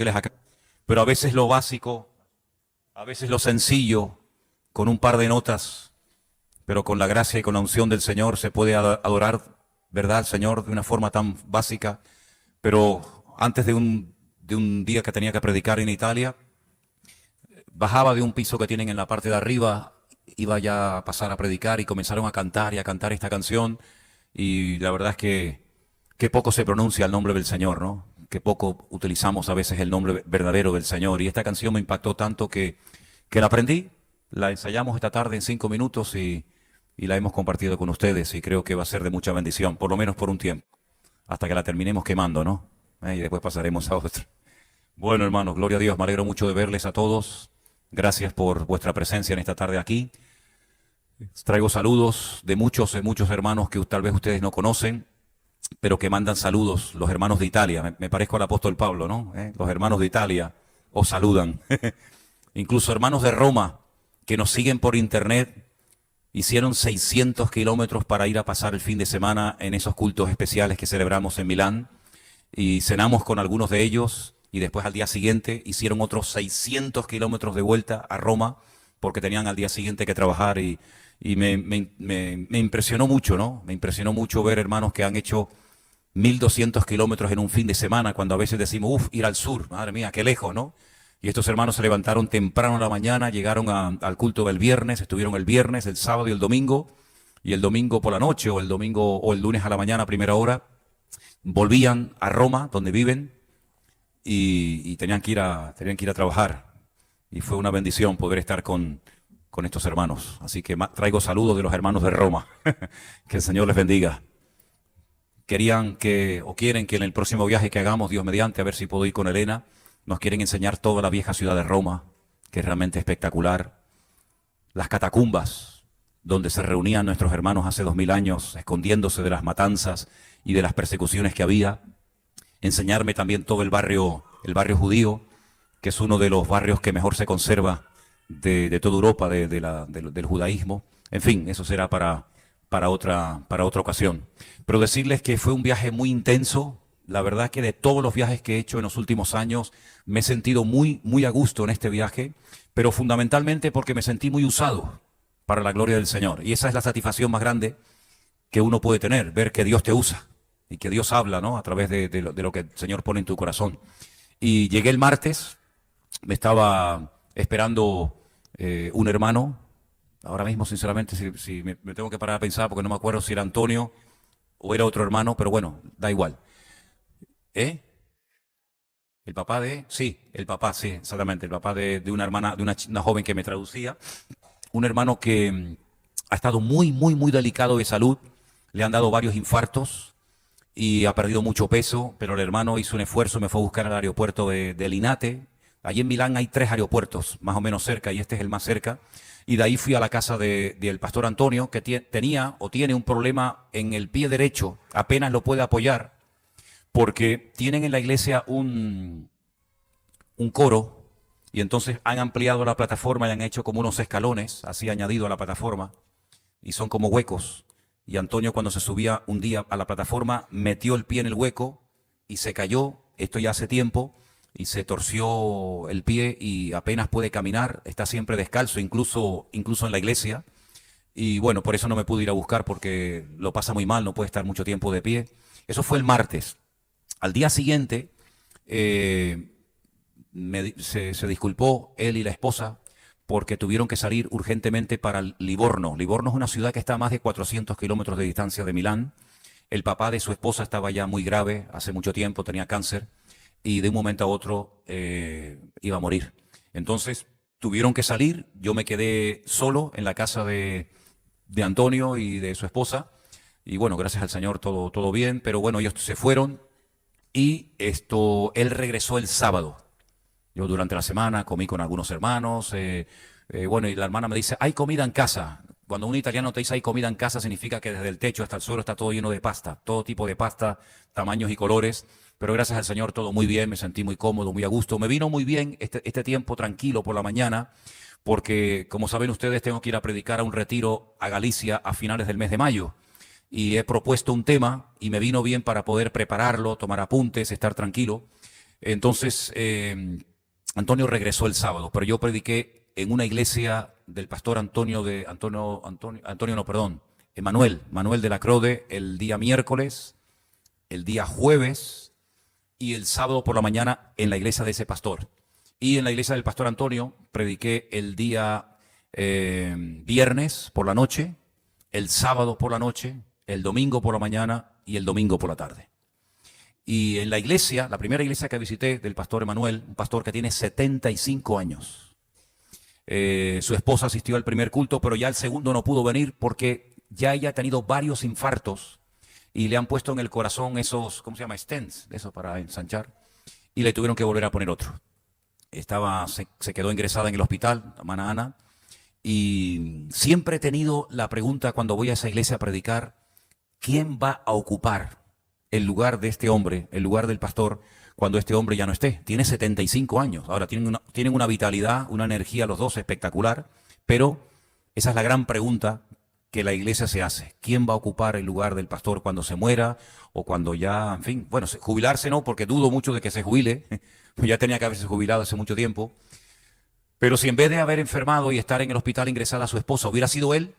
les acabo. Pero a veces lo básico, a veces lo sencillo, con un par de notas, pero con la gracia y con la unción del Señor se puede adorar, ¿verdad?, al Señor de una forma tan básica. Pero antes de un día que tenía que predicar en Italia, bajaba de un piso que tienen en la parte de arriba, iba ya a pasar a predicar y comenzaron a cantar y a cantar esta canción. Y la verdad es que poco se pronuncia el nombre del Señor, ¿no? Que poco utilizamos a veces el nombre verdadero del Señor. Y esta canción me impactó tanto que la aprendí, la ensayamos esta tarde en 5 minutos y la hemos compartido con ustedes. Y creo que va a ser de mucha bendición, por lo menos por un tiempo, hasta que la terminemos quemando, ¿no? Y después pasaremos a otra. Bueno, hermanos, gloria a Dios, me alegro mucho de verles a todos. Gracias por vuestra presencia en esta tarde aquí. Traigo saludos de muchos hermanos que tal vez ustedes no conocen, pero que mandan saludos, los hermanos de Italia. Me parezco al apóstol Pablo, ¿no? Los hermanos de Italia os saludan. Incluso hermanos de Roma que nos siguen por internet, hicieron 600 kilómetros para ir a pasar el fin de semana en esos cultos especiales que celebramos en Milán. Y cenamos con algunos de ellos y después al día siguiente hicieron otros 600 kilómetros de vuelta a Roma porque tenían al día siguiente que trabajar y me impresionó mucho, ¿no? Me impresionó mucho ver hermanos que han hecho 1200 kilómetros en un fin de semana, cuando a veces decimos, uff, ir al sur, madre mía, qué lejos, ¿no? Y estos hermanos se levantaron temprano en la mañana, llegaron al culto del viernes, estuvieron el viernes, el sábado y el domingo por la noche o el domingo o el lunes a la mañana a primera hora, volvían a Roma, donde viven, y tenían que ir a trabajar. Y fue una bendición poder estar con estos hermanos. Así que traigo saludos de los hermanos de Roma. Que el Señor les bendiga. Quieren que en el próximo viaje que hagamos, Dios mediante, a ver si puedo ir con Elena, nos quieren enseñar toda la vieja ciudad de Roma, que es realmente espectacular. Las catacumbas, donde se reunían nuestros hermanos hace 2000 años, escondiéndose de las matanzas y de las persecuciones que había. Enseñarme también todo el barrio judío, que es uno de los barrios que mejor se conserva de toda Europa, del judaísmo. En fin, eso será para otra ocasión. Pero decirles que fue un viaje muy intenso. La verdad que de todos los viajes que he hecho en los últimos años, me he sentido muy, muy a gusto en este viaje, pero fundamentalmente porque me sentí muy usado para la gloria del Señor. Y esa es la satisfacción más grande que uno puede tener, ver que Dios te usa y que Dios habla, ¿no?, a través de lo que el Señor pone en tu corazón. Y llegué el martes, me estaba esperando un hermano. Ahora mismo, sinceramente, si me tengo que parar a pensar, porque no me acuerdo si era Antonio o era otro hermano, pero bueno, da igual. El papá sí, exactamente, el papá de una hermana, de una joven que me traducía. Un hermano que ha estado muy, muy, muy delicado de salud. Le han dado varios infartos y ha perdido mucho peso, pero el hermano hizo un esfuerzo, me fue a buscar al aeropuerto de Linate. Allí en Milán hay 3 aeropuertos, más o menos cerca, y este es el más cerca. Y de ahí fui a la casa del pastor Antonio, que tiene un problema en el pie derecho, apenas lo puede apoyar, porque tienen en la iglesia un coro, y entonces han ampliado la plataforma y han hecho como unos escalones, así añadido a la plataforma, y son como huecos. Y Antonio, cuando se subía un día a la plataforma, metió el pie en el hueco y se cayó, esto ya hace tiempo, y se torció el pie y apenas puede caminar, está siempre descalzo, incluso en la iglesia. Y bueno, por eso no me pude ir a buscar, porque lo pasa muy mal, no puede estar mucho tiempo de pie. Eso fue el martes. Al día siguiente se disculpó él y la esposa porque tuvieron que salir urgentemente para Livorno. Livorno es una ciudad que está a más de 400 kilómetros de distancia de Milán. El papá de su esposa estaba ya muy grave, hace mucho tiempo, tenía cáncer, y de un momento a otro iba a morir. Entonces tuvieron que salir, yo me quedé solo en la casa de Antonio y de su esposa, y bueno, gracias al Señor todo bien, pero bueno, ellos se fueron y él regresó el sábado. Yo durante la semana comí con algunos hermanos, bueno, y la hermana me dice, hay comida en casa. Cuando un italiano te dice hay comida en casa, significa que desde el techo hasta el suelo está todo lleno de pasta, todo tipo de pasta, tamaños y colores. Pero gracias al Señor todo muy bien, me sentí muy cómodo, muy a gusto. Me vino muy bien este tiempo tranquilo por la mañana, porque como saben ustedes, tengo que ir a predicar a un retiro a Galicia a finales del mes de mayo. Y he propuesto un tema y me vino bien para poder prepararlo, tomar apuntes, estar tranquilo. Entonces, Antonio regresó el sábado, pero yo prediqué en una iglesia del pastor Manuel de la Crode, el día miércoles, el día jueves y el sábado por la mañana en la iglesia de ese pastor. Y en la iglesia del pastor Antonio prediqué el día viernes por la noche, el sábado por la noche, el domingo por la mañana y el domingo por la tarde. Y en la iglesia, la primera iglesia que visité del pastor Emanuel, un pastor que tiene 75 años. Su esposa asistió al primer culto, pero ya el segundo no pudo venir porque ya ella ha tenido varios infartos y le han puesto en el corazón esos, ¿cómo se llama? Stents, eso para ensanchar, y le tuvieron que volver a poner otro. Se quedó ingresada en el hospital, la hermana Ana, y siempre he tenido la pregunta cuando voy a esa iglesia a predicar, ¿quién va a ocupar el lugar de este hombre, el lugar del pastor, cuando este hombre ya no esté? Tiene 75 años, ahora tienen una vitalidad, una energía los dos espectacular, pero esa es la gran pregunta que la iglesia se hace. ¿Quién va a ocupar el lugar del pastor cuando se muera o cuando ya, en fin, bueno, jubilarse no, porque dudo mucho de que se jubile, ya tenía que haberse jubilado hace mucho tiempo, pero si en vez de haber enfermado y estar en el hospital ingresada su esposa hubiera sido él,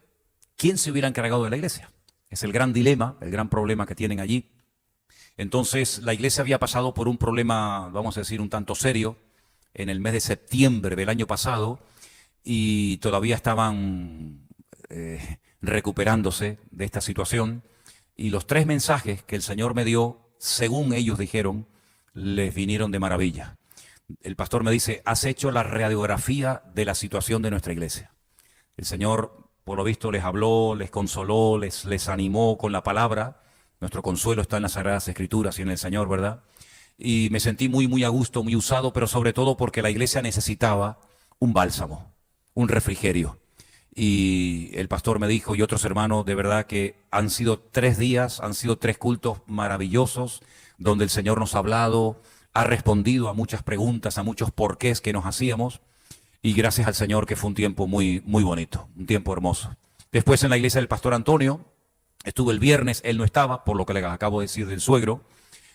¿quién se hubiera encargado de la iglesia? Es el gran dilema, el gran problema que tienen allí. Entonces, la iglesia había pasado por un problema, vamos a decir, un tanto serio, en el mes de septiembre del año pasado, y todavía estaban recuperándose de esta situación. Y los 3 mensajes que el Señor me dio, según ellos dijeron, les vinieron de maravilla. El pastor me dice, has hecho la radiografía de la situación de nuestra iglesia. El Señor, por lo visto, les habló, les consoló, les animó con la palabra. Nuestro consuelo está en las Sagradas Escrituras y en el Señor, ¿verdad? Y me sentí muy, muy a gusto, muy usado, pero sobre todo porque la iglesia necesitaba un bálsamo, un refrigerio. Y el pastor me dijo, y otros hermanos, de verdad que han sido 3 días, han sido 3 cultos maravillosos, donde el Señor nos ha hablado, ha respondido a muchas preguntas, a muchos porqués que nos hacíamos. Y gracias al Señor que fue un tiempo muy, muy bonito, un tiempo hermoso. Después en la iglesia del pastor Antonio, estuve el viernes, él no estaba, por lo que le acabo de decir del suegro.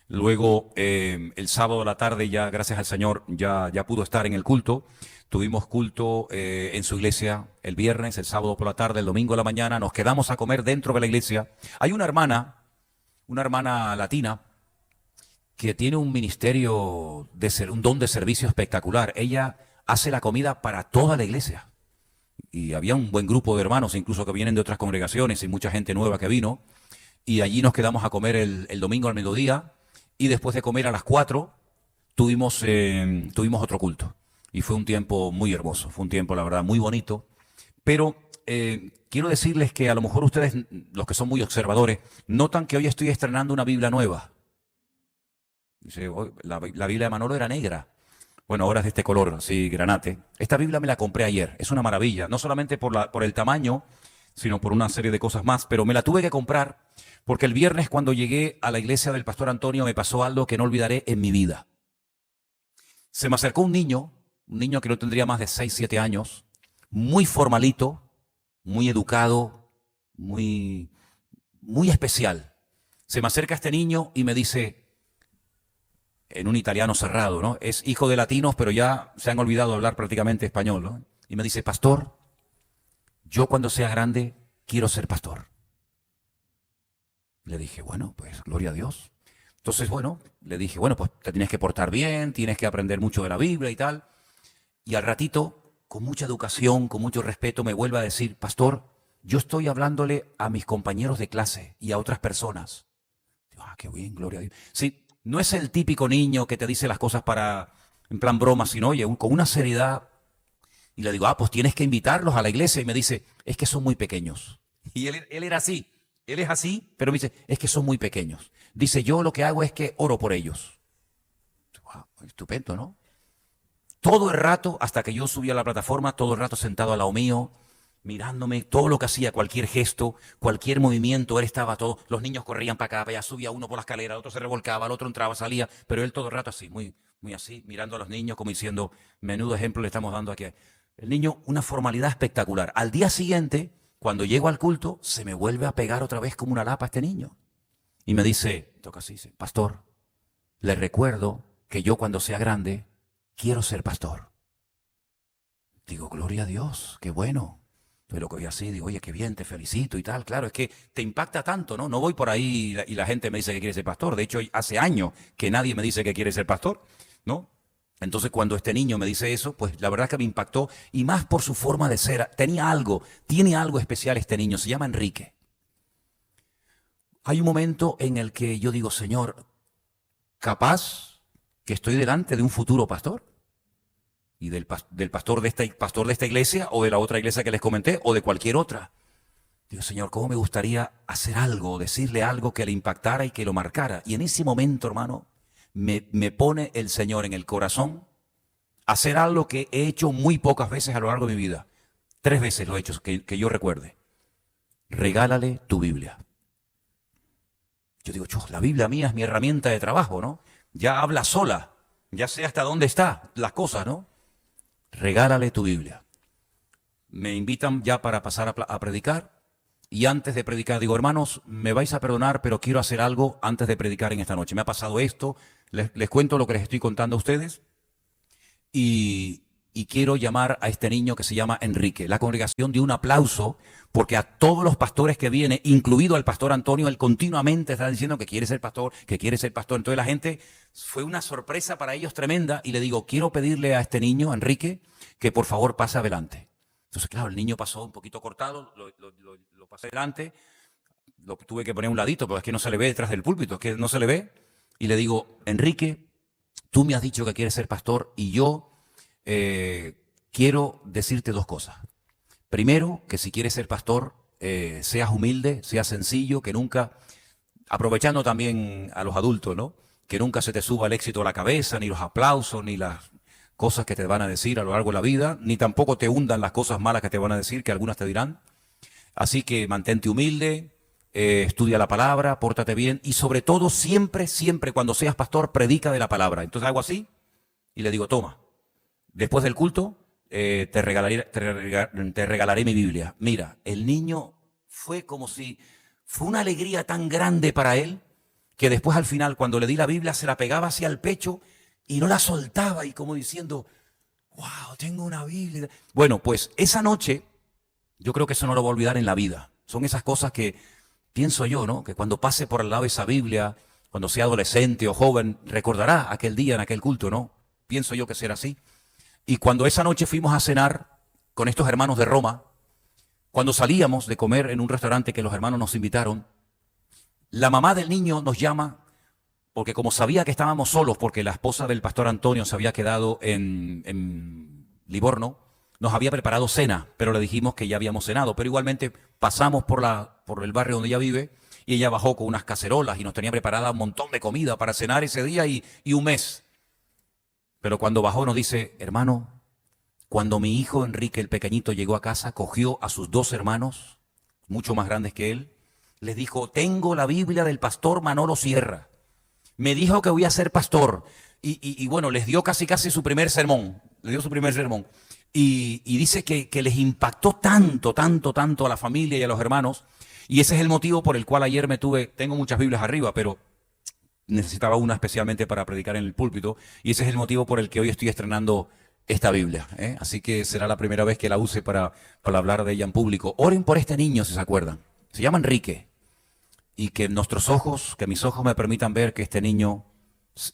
Luego, el sábado a la tarde, ya gracias al Señor, ya pudo estar en el culto. Tuvimos culto en su iglesia el viernes, el sábado por la tarde, el domingo a la mañana. Nos quedamos a comer dentro de la iglesia. Hay una hermana latina, que tiene un ministerio, un don de servicio espectacular. Ella hace la comida para toda la iglesia. Y había un buen grupo de hermanos, incluso que vienen de otras congregaciones y mucha gente nueva que vino. Y allí nos quedamos a comer el domingo al mediodía. Y después de comer a las 4, tuvimos otro culto. Y fue un tiempo muy hermoso, fue un tiempo, la verdad, muy bonito. Pero quiero decirles que a lo mejor ustedes, los que son muy observadores, notan que hoy estoy estrenando una Biblia nueva. Dice, la Biblia de Manolo era negra. Bueno, ahora es de este color, así, granate. Esta Biblia me la compré ayer, es una maravilla. No solamente por el tamaño, sino por una serie de cosas más. Pero me la tuve que comprar porque el viernes cuando llegué a la iglesia del pastor Antonio me pasó algo que no olvidaré en mi vida. Se me acercó un niño que no tendría más de 6, 7 años, muy formalito, muy educado, muy, muy especial. Se me acerca este niño y me dice, en un italiano cerrado, ¿no? Es hijo de latinos, pero ya se han olvidado de hablar prácticamente español, ¿no? Y me dice, pastor, yo cuando sea grande quiero ser pastor. Le dije, bueno, pues gloria a Dios. Entonces, bueno, le dije, bueno, pues te tienes que portar bien, tienes que aprender mucho de la Biblia y tal. Y al ratito, con mucha educación, con mucho respeto, me vuelve a decir, pastor, yo estoy hablándole a mis compañeros de clase y a otras personas. Digo, qué bien, gloria a Dios. Sí, no es el típico niño que te dice las cosas en plan broma, sino, oye, con una seriedad. Y le digo, pues tienes que invitarlos a la iglesia. Y me dice, es que son muy pequeños. Y él era así. Él es así, pero me dice, es que son muy pequeños. Dice, yo lo que hago es que oro por ellos. Estupendo, ¿no? Todo el rato, hasta que yo subí a la plataforma, todo el rato sentado al lado mío, mirándome, todo lo que hacía, cualquier gesto, cualquier movimiento, él estaba todo, los niños corrían para acá, para allá, subía uno por la escalera, el otro se revolcaba, el otro entraba, salía, pero él todo el rato así, muy, muy así, mirando a los niños, como diciendo, menudo ejemplo le estamos dando aquí. El niño, una formalidad espectacular. Al día siguiente, cuando llego al culto, se me vuelve a pegar otra vez como una lapa este niño. Y me dice, toca así, dice, pastor, le recuerdo que yo cuando sea grande quiero ser pastor. Digo, gloria a Dios, qué bueno. Entonces lo que voy así, digo, oye, qué bien, te felicito y tal. Claro, es que te impacta tanto, ¿no? No voy por ahí y la gente me dice que quiere ser pastor. De hecho, hace años que nadie me dice que quiere ser pastor, ¿no? Entonces cuando este niño me dice eso, pues la verdad es que me impactó, y más por su forma de ser. Tiene algo especial este niño, se llama Enrique. Hay un momento en el que yo digo, Señor, capaz que estoy delante de un futuro pastor. Y del pastor de esta iglesia, o de la otra iglesia que les comenté, o de cualquier otra. Digo, Señor, ¿cómo me gustaría hacer algo, decirle algo que le impactara y que lo marcara? Y en ese momento, hermano, me pone el Señor en el corazón hacer algo que he hecho muy pocas veces a lo largo de mi vida. 3 veces lo he hecho, que yo recuerde. Regálale tu Biblia. Yo digo, la Biblia mía es mi herramienta de trabajo, ¿no? Ya habla sola, ya sé hasta dónde están las cosas, ¿no? Regálale tu Biblia. Me invitan ya para pasar a predicar, y antes de predicar digo, hermanos, me vais a perdonar, pero quiero hacer algo antes de predicar en esta noche. Me ha pasado esto, les cuento lo que les estoy contando a ustedes, y quiero llamar a este niño que se llama Enrique. La congregación dio un aplauso, porque a todos los pastores que vienen, incluido al pastor Antonio, él continuamente está diciendo que quiere ser pastor, que quiere ser pastor. Entonces la gente, fue una sorpresa para ellos tremenda, y le digo, quiero pedirle a este niño, Enrique, que por favor pase adelante. Entonces, claro, el niño pasó un poquito cortado, lo pasé adelante, lo tuve que poner a un ladito, porque es que no se le ve detrás del púlpito, es que no se le ve. Y le digo, Enrique, tú me has dicho que quieres ser pastor, y yo quiero decirte 2 cosas. Primero, que si quieres ser pastor, seas humilde, seas sencillo, que nunca, aprovechando también a los adultos, ¿no? Que nunca se te suba el éxito a la cabeza, ni los aplausos, ni las cosas que te van a decir a lo largo de la vida, ni tampoco te hundan las cosas malas que te van a decir, que algunas te dirán. Así que mantente humilde, estudia la palabra, pórtate bien, y sobre todo siempre, siempre cuando seas pastor, predica de la palabra. Entonces hago así y le digo, toma, después del culto te regalaré mi Biblia. Mira, el niño fue una alegría tan grande para él, que después al final, cuando le di la Biblia, se la pegaba hacia el pecho y no la soltaba, y como diciendo, wow, tengo una Biblia. Bueno, pues esa noche, yo creo que eso no lo voy a olvidar en la vida. Son esas cosas que pienso yo, ¿no? Que cuando pase por al lado de esa Biblia, cuando sea adolescente o joven, recordará aquel día en aquel culto, ¿no? Pienso yo que será así. Y cuando esa noche fuimos a cenar con estos hermanos de Roma, cuando salíamos de comer en un restaurante que los hermanos nos invitaron, la mamá del niño nos llama, porque como sabía que estábamos solos, porque la esposa del pastor Antonio se había quedado en Livorno, nos había preparado cena, pero le dijimos que ya habíamos cenado. Pero igualmente pasamos por el barrio donde ella vive, y ella bajó con unas cacerolas y nos tenía preparada un montón de comida para cenar ese día y un mes. Pero cuando bajó nos dice, hermano, cuando mi hijo Enrique, el pequeñito, llegó a casa, cogió a sus 2 hermanos, mucho más grandes que él, les dijo, tengo la Biblia del pastor Manolo Sierra. Me dijo que voy a ser pastor. Y bueno, les dio casi su primer sermón. Les dio su primer sermón. Y dice que les impactó tanto a la familia y a los hermanos. Y ese es el motivo por el cual ayer tengo muchas Biblias arriba, pero necesitaba una especialmente para predicar en el púlpito. Y ese es el motivo por el que hoy estoy estrenando esta Biblia, ¿eh? Así que será la primera vez que la use para hablar de ella en público. Oren por este niño, si se acuerdan. Se llama Enrique. Y que mis ojos me permitan ver que este niño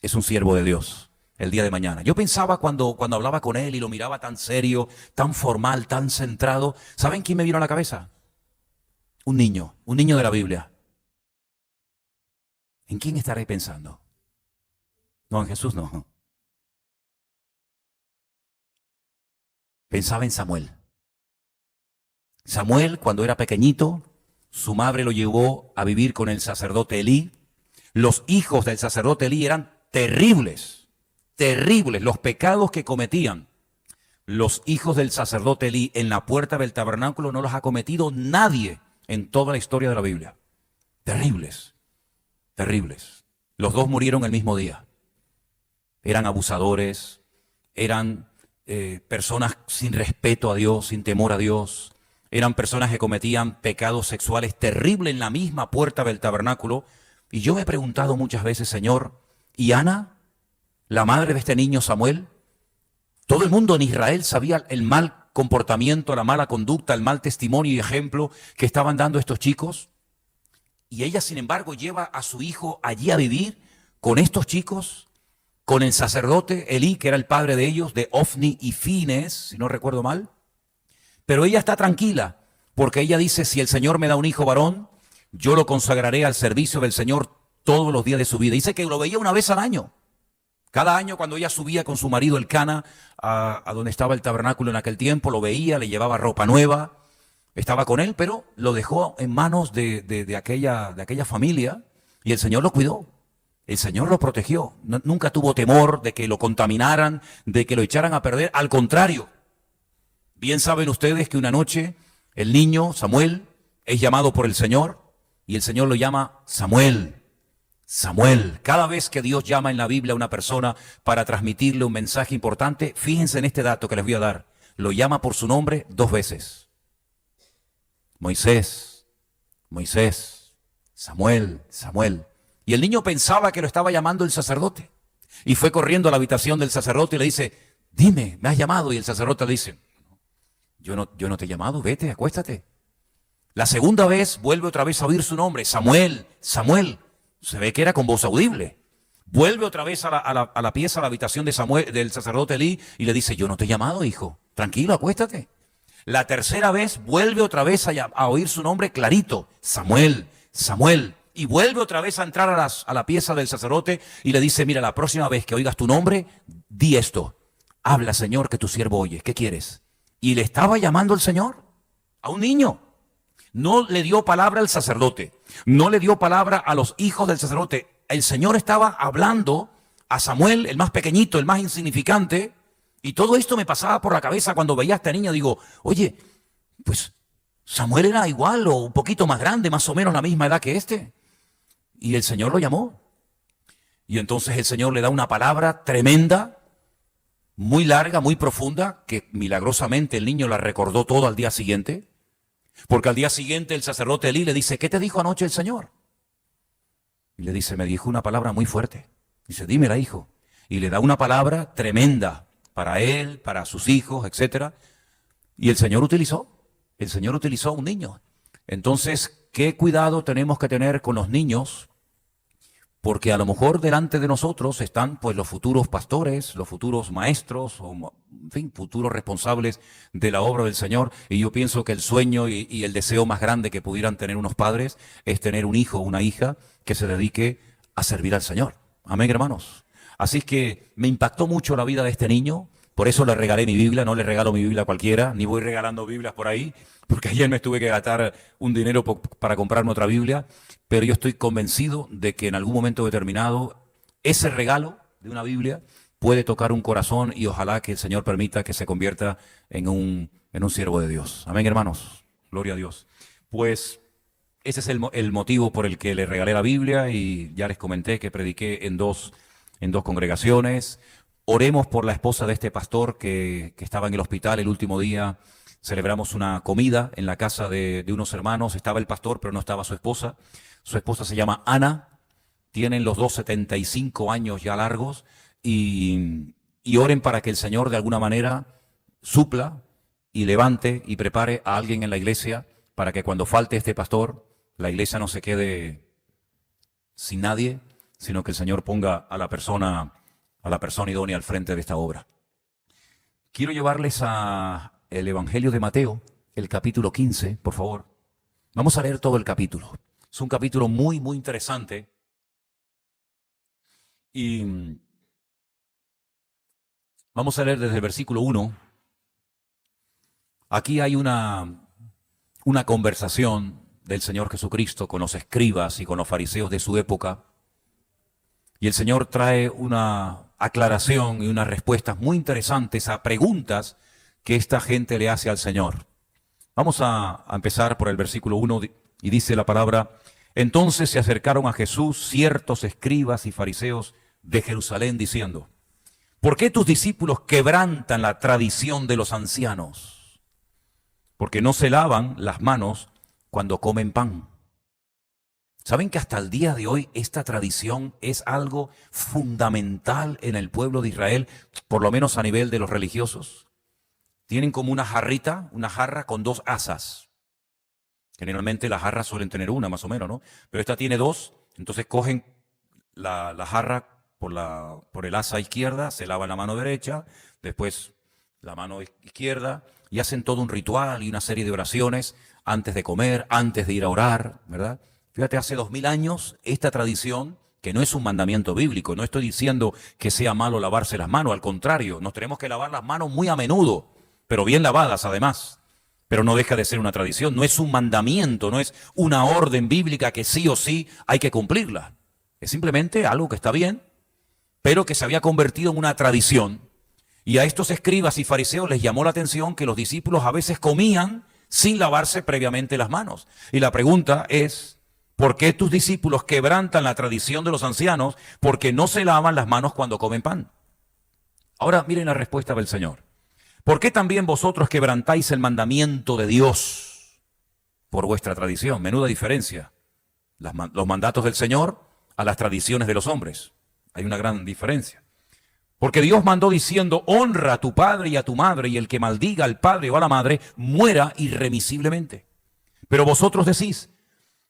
es un siervo de Dios el día de mañana. Yo pensaba cuando hablaba con él y lo miraba tan serio, tan formal, tan centrado, ¿saben quién me vino a la cabeza? Un niño de la Biblia. ¿En quién estaré pensando? No, en Jesús no. Pensaba en Samuel. Samuel, cuando era pequeñito, su madre lo llevó a vivir con el sacerdote Elí. Los hijos del sacerdote Elí eran terribles, terribles. Los pecados que cometían los hijos del sacerdote Elí en la puerta del tabernáculo no los ha cometido nadie en toda la historia de la Biblia. Terribles, terribles. Los 2 murieron el mismo día. Eran abusadores, eran personas sin respeto a Dios, sin temor a Dios. Eran personas que cometían pecados sexuales terribles en la misma puerta del tabernáculo. Y yo me he preguntado muchas veces, Señor, ¿y Ana? la madre de este niño Samuel. Todo el mundo en Israel sabía el mal comportamiento, la mala conducta, el mal testimonio y ejemplo que estaban dando estos chicos. Y ella, sin embargo, lleva a su hijo allí a vivir con estos chicos, con el sacerdote Elí, que era el padre de ellos, de Ofni y Fines, si no recuerdo mal. Pero ella está tranquila, porque ella dice, si el Señor me da un hijo varón, yo lo consagraré al servicio del Señor todos los días de su vida. Dice que lo veía una vez al año. Cada año cuando ella subía con su marido Elcana a donde estaba el tabernáculo en aquel tiempo, lo veía, le llevaba ropa nueva, estaba con él, pero lo dejó en manos de aquella familia y el Señor lo cuidó. El Señor lo protegió. Nunca tuvo temor de que lo contaminaran, de que lo echaran a perder. Al contrario, bien saben ustedes que una noche el niño Samuel es llamado por el Señor y el Señor lo llama Samuel. Samuel. Cada vez que Dios llama en la Biblia a una persona para transmitirle un mensaje importante, fíjense en este dato que les voy a dar. Lo llama por su nombre 2 veces. Moisés, Moisés, Samuel, Samuel. Y el niño pensaba que lo estaba llamando el sacerdote. Y fue corriendo a la habitación del sacerdote y le dice, dime, ¿me has llamado? Y el sacerdote le dice, yo no te he llamado, vete, acuéstate. La segunda vez vuelve otra vez a oír su nombre, Samuel, Samuel. Se ve que era con voz audible. Vuelve otra vez a la pieza, a la habitación de Samuel, del sacerdote Elí, y le dice, yo no te he llamado, hijo. Tranquilo, acuéstate. La tercera vez vuelve otra vez a oír su nombre clarito, Samuel, Samuel. Y vuelve otra vez a entrar a la pieza del sacerdote y le dice, mira, la próxima vez que oigas tu nombre, di esto. Habla, Señor, que tu siervo oye. ¿Qué quieres? Y le estaba llamando el Señor a un niño. No le dio palabra al sacerdote, no le dio palabra a los hijos del sacerdote. El Señor estaba hablando a Samuel, el más pequeñito, el más insignificante, y todo esto me pasaba por la cabeza cuando veía a esta niña. Digo, oye, pues Samuel era igual o un poquito más grande, más o menos la misma edad que este. Y el Señor lo llamó. Y entonces el Señor le da una palabra tremenda, muy larga, muy profunda, que milagrosamente el niño la recordó todo al día siguiente. Porque al día siguiente el sacerdote Elí le dice, ¿qué te dijo anoche el Señor? Y le dice, me dijo una palabra muy fuerte. Dice, dímela, hijo. Y le da una palabra tremenda para él, para sus hijos, etc. Y el Señor utilizó a un niño. Entonces, ¿qué cuidado tenemos que tener con los niños? Porque a lo mejor delante de nosotros están pues los futuros pastores, los futuros maestros, o en fin, futuros responsables de la obra del Señor. Y yo pienso que el sueño y el deseo más grande que pudieran tener unos padres es tener un hijo o una hija que se dedique a servir al Señor. Amén, hermanos. Así es que me impactó mucho la vida de este niño. Por eso le regalé mi Biblia. No le regalo mi Biblia a cualquiera, ni voy regalando Biblias por ahí, porque ayer me tuve que gastar un dinero para comprarme otra Biblia. Pero yo estoy convencido de que en algún momento determinado ese regalo de una Biblia puede tocar un corazón y ojalá que el Señor permita que se convierta en un siervo de Dios. Amén, hermanos. Gloria a Dios. Pues ese es el motivo por el que le regalé la Biblia y ya les comenté que prediqué en dos congregaciones. Oremos por la esposa de este pastor que estaba en el hospital el último día. Celebramos una comida en la casa de unos hermanos. Estaba el pastor, pero no estaba su esposa. Su esposa se llama Ana. Tienen los dos 75 años ya largos. Y oren para que el Señor de alguna manera supla y levante y prepare a alguien en la iglesia para que cuando falte este pastor, la iglesia no se quede sin nadie, sino que el Señor ponga a la persona idónea al frente de esta obra. Quiero llevarles a el Evangelio de Mateo, el capítulo 15, por favor. Vamos a leer todo el capítulo. Es un capítulo muy, muy interesante. Y vamos a leer desde el versículo 1. Aquí hay una conversación del Señor Jesucristo con los escribas y con los fariseos de su época. Y el Señor trae una aclaración y unas respuestas muy interesantes a preguntas que esta gente le hace al Señor. Vamos a empezar por el versículo 1 y dice la palabra: entonces se acercaron a Jesús ciertos escribas y fariseos de Jerusalén diciendo: ¿por qué tus discípulos quebrantan la tradición de los ancianos? Porque no se lavan las manos cuando comen pan. ¿Saben que hasta el día de hoy esta tradición es algo fundamental en el pueblo de Israel, por lo menos a nivel de los religiosos? Tienen como una jarrita, una jarra con 2 asas. Generalmente las jarras suelen tener una más o menos, ¿no? Pero esta tiene 2, entonces cogen la jarra por el asa izquierda, se lavan la mano derecha, después la mano izquierda, y hacen todo un ritual y una serie de oraciones antes de comer, antes de ir a orar, ¿verdad? Fíjate, hace 2000 años esta tradición, que no es un mandamiento bíblico, no estoy diciendo que sea malo lavarse las manos, al contrario, nos tenemos que lavar las manos muy a menudo, pero bien lavadas además. Pero no deja de ser una tradición, no es un mandamiento, no es una orden bíblica que sí o sí hay que cumplirla. Es simplemente algo que está bien, pero que se había convertido en una tradición. Y a estos escribas y fariseos les llamó la atención que los discípulos a veces comían sin lavarse previamente las manos. Y la pregunta es, ¿por qué tus discípulos quebrantan la tradición de los ancianos porque no se lavan las manos cuando comen pan? Ahora miren la respuesta del Señor. ¿Por qué también vosotros quebrantáis el mandamiento de Dios por vuestra tradición? Menuda diferencia. Los mandatos del Señor a las tradiciones de los hombres. Hay una gran diferencia. Porque Dios mandó diciendo, honra a tu padre y a tu madre, y el que maldiga al padre o a la madre, muera irremisiblemente. Pero vosotros decís,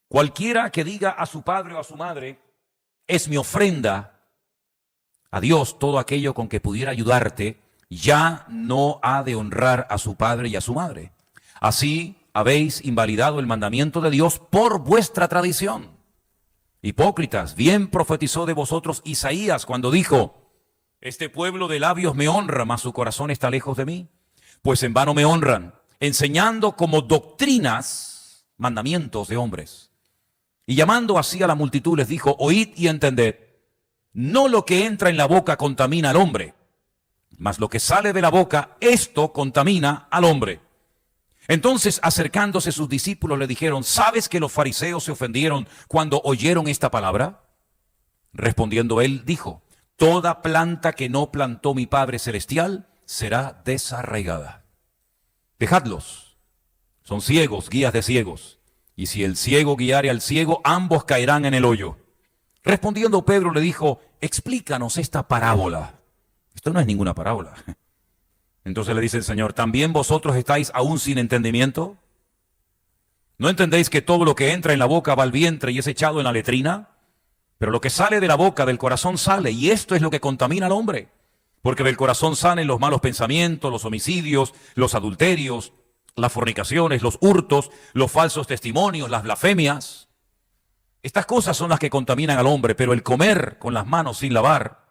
cualquiera que diga a su padre o a su madre, es mi ofrenda a Dios, todo aquello con que pudiera ayudarte, ya no ha de honrar a su padre y a su madre. Así habéis invalidado el mandamiento de Dios por vuestra tradición. Hipócritas, bien profetizó de vosotros Isaías cuando dijo, este pueblo de labios me honra, mas su corazón está lejos de mí. Pues en vano me honran, enseñando como doctrinas mandamientos de hombres. Y llamando así a la multitud les dijo, oíd y entended, no lo que entra en la boca contamina al hombre, mas lo que sale de la boca, esto contamina al hombre. Entonces, acercándose sus discípulos, le dijeron, ¿sabes que los fariseos se ofendieron cuando oyeron esta palabra? Respondiendo él, dijo, toda planta que no plantó mi Padre Celestial será desarraigada. Dejadlos, son ciegos, guías de ciegos, y si el ciego guiare al ciego, ambos caerán en el hoyo. Respondiendo Pedro le dijo, explícanos esta parábola. Esto no es ninguna parábola. Entonces le dice el Señor, ¿también vosotros estáis aún sin entendimiento? ¿No entendéis que todo lo que entra en la boca va al vientre y es echado en la letrina? Pero lo que sale de la boca, del corazón sale, y esto es lo que contamina al hombre. Porque del corazón salen los malos pensamientos, los homicidios, los adulterios, las fornicaciones, los hurtos, los falsos testimonios, las blasfemias. Estas cosas son las que contaminan al hombre, pero el comer con las manos sin lavar,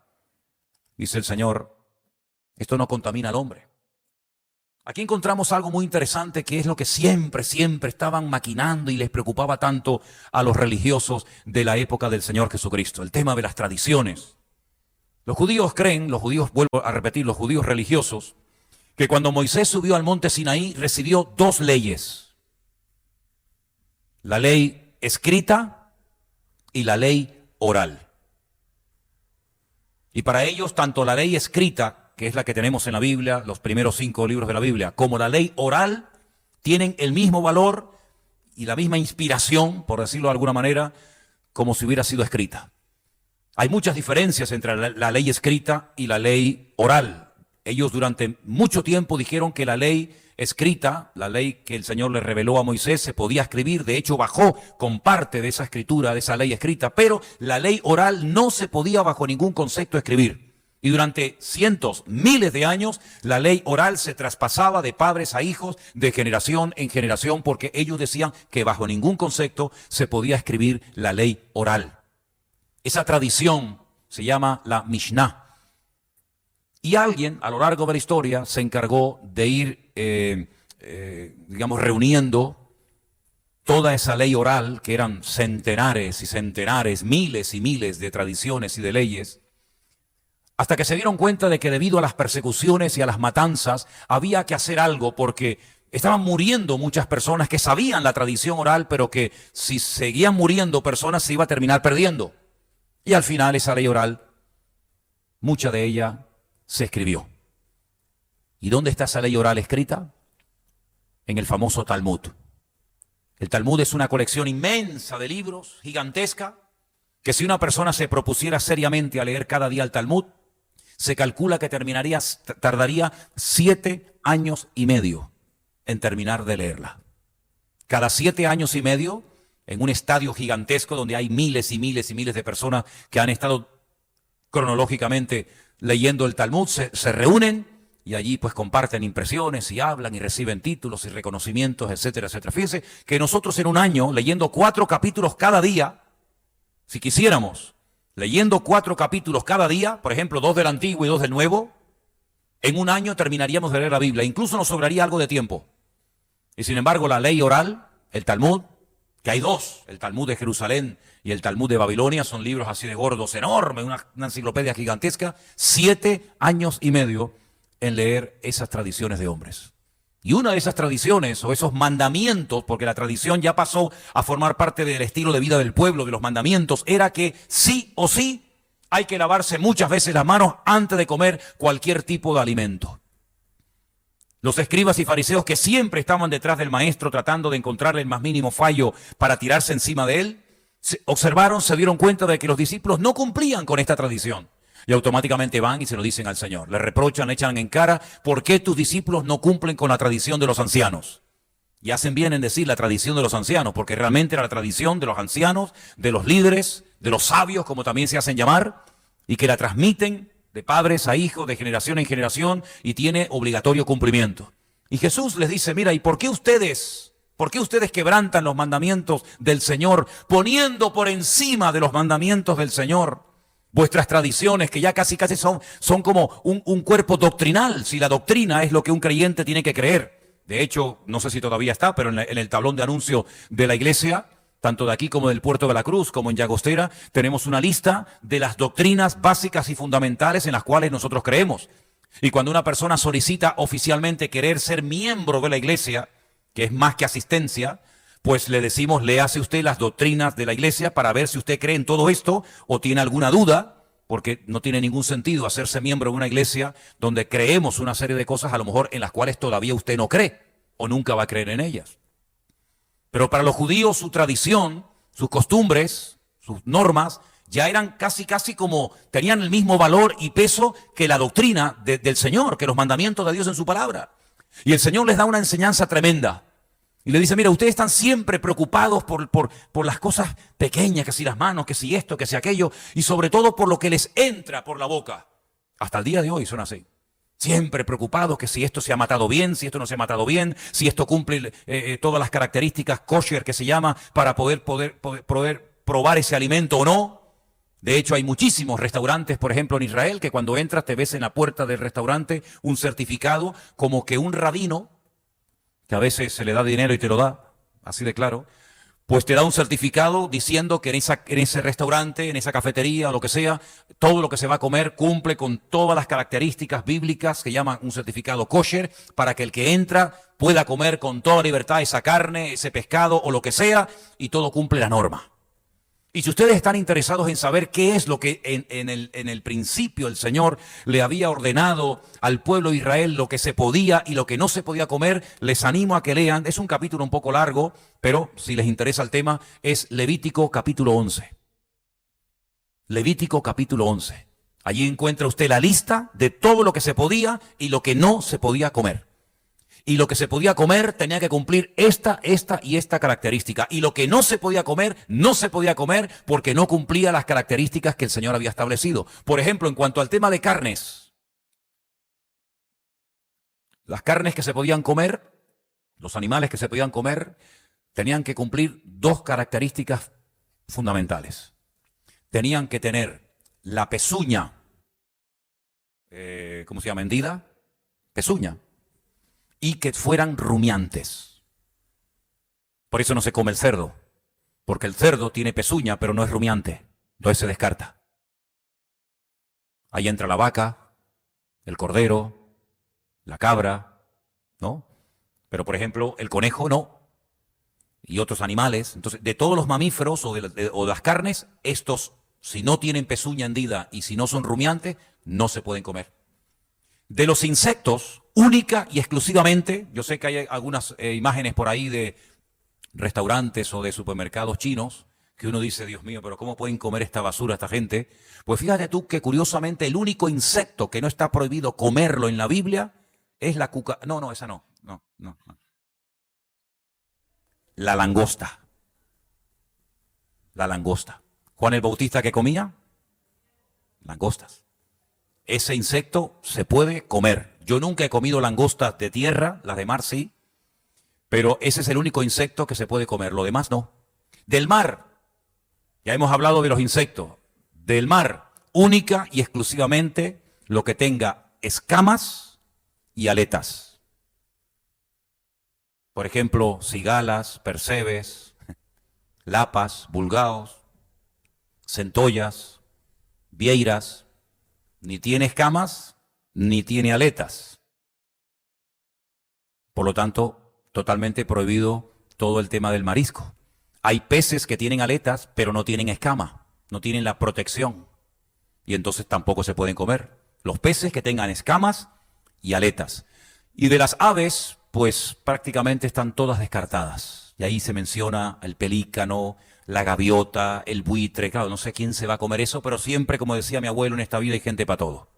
dice el Señor, esto no contamina al hombre. Aquí encontramos algo muy interesante que es lo que siempre estaban maquinando y les preocupaba tanto a los religiosos de la época del Señor Jesucristo, el tema de las tradiciones. Los judíos creen, vuelvo a repetir, los judíos religiosos, que cuando Moisés subió al monte Sinaí recibió 2 leyes. La ley escrita y la ley oral. Y para ellos, tanto la ley escrita, que es la que tenemos en la Biblia, los primeros 5 libros de la Biblia, como la ley oral, tienen el mismo valor y la misma inspiración, por decirlo de alguna manera, como si hubiera sido escrita. Hay muchas diferencias entre la ley escrita y la ley oral. Ellos durante mucho tiempo dijeron que la ley escrita, la ley que el Señor le reveló a Moisés, se podía escribir, de hecho bajó con parte de esa escritura, de esa ley escrita, pero la ley oral no se podía bajo ningún concepto escribir. Y durante cientos, miles de años, la ley oral se traspasaba de padres a hijos, de generación en generación, porque ellos decían que bajo ningún concepto se podía escribir la ley oral. Esa tradición se llama la Mishnah. Y alguien a lo largo de la historia se encargó de ir, reuniendo toda esa ley oral, que eran centenares y centenares, miles y miles de tradiciones y de leyes, hasta que se dieron cuenta de que debido a las persecuciones y a las matanzas había que hacer algo porque estaban muriendo muchas personas que sabían la tradición oral, pero que si seguían muriendo personas se iba a terminar perdiendo. Y al final esa ley oral, mucha de ella se escribió. ¿Y dónde está esa ley oral escrita? En el famoso Talmud. El Talmud es una colección inmensa de libros, gigantesca, que si una persona se propusiera seriamente a leer cada día el Talmud, se calcula que tardaría 7 años y medio en terminar de leerla. Cada 7 años y medio, en un estadio gigantesco donde hay miles y miles y miles de personas que han estado cronológicamente leyendo el Talmud, se reúnen y allí pues comparten impresiones y hablan y reciben títulos y reconocimientos, etcétera, etcétera. Fíjense que nosotros en un año, leyendo 4 capítulos cada día, si quisiéramos, leyendo 4 capítulos cada día, por ejemplo, 2 del Antiguo y 2 del Nuevo, en un año terminaríamos de leer la Biblia. Incluso nos sobraría algo de tiempo. Y sin embargo, la ley oral, el Talmud, que hay 2, el Talmud de Jerusalén y el Talmud de Babilonia, son libros así de gordos, enormes, una enciclopedia gigantesca, 7 años y medio en leer esas tradiciones de hombres. Y una de esas tradiciones o esos mandamientos, porque la tradición ya pasó a formar parte del estilo de vida del pueblo, de los mandamientos, era que sí o sí hay que lavarse muchas veces las manos antes de comer cualquier tipo de alimento. Los escribas y fariseos que siempre estaban detrás del maestro tratando de encontrarle el más mínimo fallo para tirarse encima de él, se dieron cuenta de que los discípulos no cumplían con esta tradición. Y automáticamente van y se lo dicen al Señor. Le reprochan, le echan en cara, ¿por qué tus discípulos no cumplen con la tradición de los ancianos? Y hacen bien en decir la tradición de los ancianos, porque realmente era la tradición de los ancianos, de los líderes, de los sabios, como también se hacen llamar, y que la transmiten de padres a hijos, de generación en generación, y tiene obligatorio cumplimiento. Y Jesús les dice, mira, ¿y por qué ustedes quebrantan los mandamientos del Señor, poniendo por encima de los mandamientos del Señor vuestras tradiciones, que ya casi son como un cuerpo doctrinal, si la doctrina es lo que un creyente tiene que creer? De hecho, no sé si todavía está, pero en el tablón de anuncio de la iglesia, tanto de aquí como del Puerto de la Cruz, como en Llagostera, tenemos una lista de las doctrinas básicas y fundamentales en las cuales nosotros creemos. Y cuando una persona solicita oficialmente querer ser miembro de la iglesia, que es más que asistencia, pues le decimos, léase usted las doctrinas de la iglesia para ver si usted cree en todo esto o tiene alguna duda, porque no tiene ningún sentido hacerse miembro de una iglesia donde creemos una serie de cosas a lo mejor en las cuales todavía usted no cree o nunca va a creer en ellas. Pero para los judíos su tradición, sus costumbres, sus normas, ya eran casi como, tenían el mismo valor y peso que la doctrina del Señor, que los mandamientos de Dios en su palabra. Y el Señor les da una enseñanza tremenda. Y le dice, mira, ustedes están siempre preocupados por las cosas pequeñas, que si las manos, que si esto, que si aquello, y sobre todo por lo que les entra por la boca. Hasta el día de hoy son así. Siempre preocupados que si esto se ha matado bien, si esto no se ha matado bien, si esto cumple todas las características kosher que se llama para poder probar ese alimento o no. De hecho, hay muchísimos restaurantes, por ejemplo, en Israel, que cuando entras te ves en la puerta del restaurante un certificado como que un rabino, que a veces se le da dinero y te lo da, así de claro, pues te da un certificado diciendo que en ese restaurante, en esa cafetería o lo que sea, todo lo que se va a comer cumple con todas las características bíblicas que llaman un certificado kosher, para que el que entra pueda comer con toda libertad esa carne, ese pescado o lo que sea, y todo cumple la norma. Y si ustedes están interesados en saber qué es lo que en el principio el Señor le había ordenado al pueblo de Israel, lo que se podía y lo que no se podía comer, les animo a que lean. Es un capítulo un poco largo, pero si les interesa el tema, es Levítico capítulo 11. Levítico capítulo 11. Allí encuentra usted la lista de todo lo que se podía y lo que no se podía comer. Y lo que se podía comer tenía que cumplir esta y esta característica. Y lo que no se podía comer porque no cumplía las características que el Señor había establecido. Por ejemplo, en cuanto al tema de carnes, las carnes que se podían comer, los animales que se podían comer, tenían que cumplir 2 características fundamentales. Tenían que tener la pezuña, ¿cómo se llama? Hendida, pezuña. Y que fueran rumiantes. Por eso no se come el cerdo, porque el cerdo tiene pezuña, pero no es rumiante, entonces se descarta. Ahí entra la vaca, el cordero, la cabra, ¿no? Pero por ejemplo, el conejo no, y otros animales. Entonces, de todos los mamíferos o de las carnes, estos, si no tienen pezuña hendida y si no son rumiantes, no se pueden comer. De los insectos, única y exclusivamente, yo sé que hay algunas imágenes por ahí de restaurantes o de supermercados chinos, que uno dice, Dios mío, pero ¿cómo pueden comer esta basura esta gente? Pues fíjate tú que curiosamente el único insecto que no está prohibido comerlo en la Biblia es la cucaracha. No, esa no. No. La langosta. La langosta. Juan el Bautista, ¿qué comía? Langostas. Ese insecto se puede comer. Yo nunca he comido langostas de tierra, las de mar sí, pero ese es el único insecto que se puede comer, lo demás no. Del mar, ya hemos hablado de los insectos. Del mar, única y exclusivamente lo que tenga escamas y aletas. Por ejemplo, cigalas, percebes, lapas, bulgaos, centollas, vieiras, ni tiene escamas ni tiene aletas. Por lo tanto, totalmente prohibido todo el tema del marisco. Hay peces que tienen aletas, pero no tienen escama, no tienen la protección. Y entonces tampoco se pueden comer. Los peces que tengan escamas y aletas. Y de las aves, pues prácticamente están todas descartadas. Y ahí se menciona el pelícano, la gaviota, el buitre. Claro, no sé quién se va a comer eso, pero siempre, como decía mi abuelo, en esta vida hay gente para todo.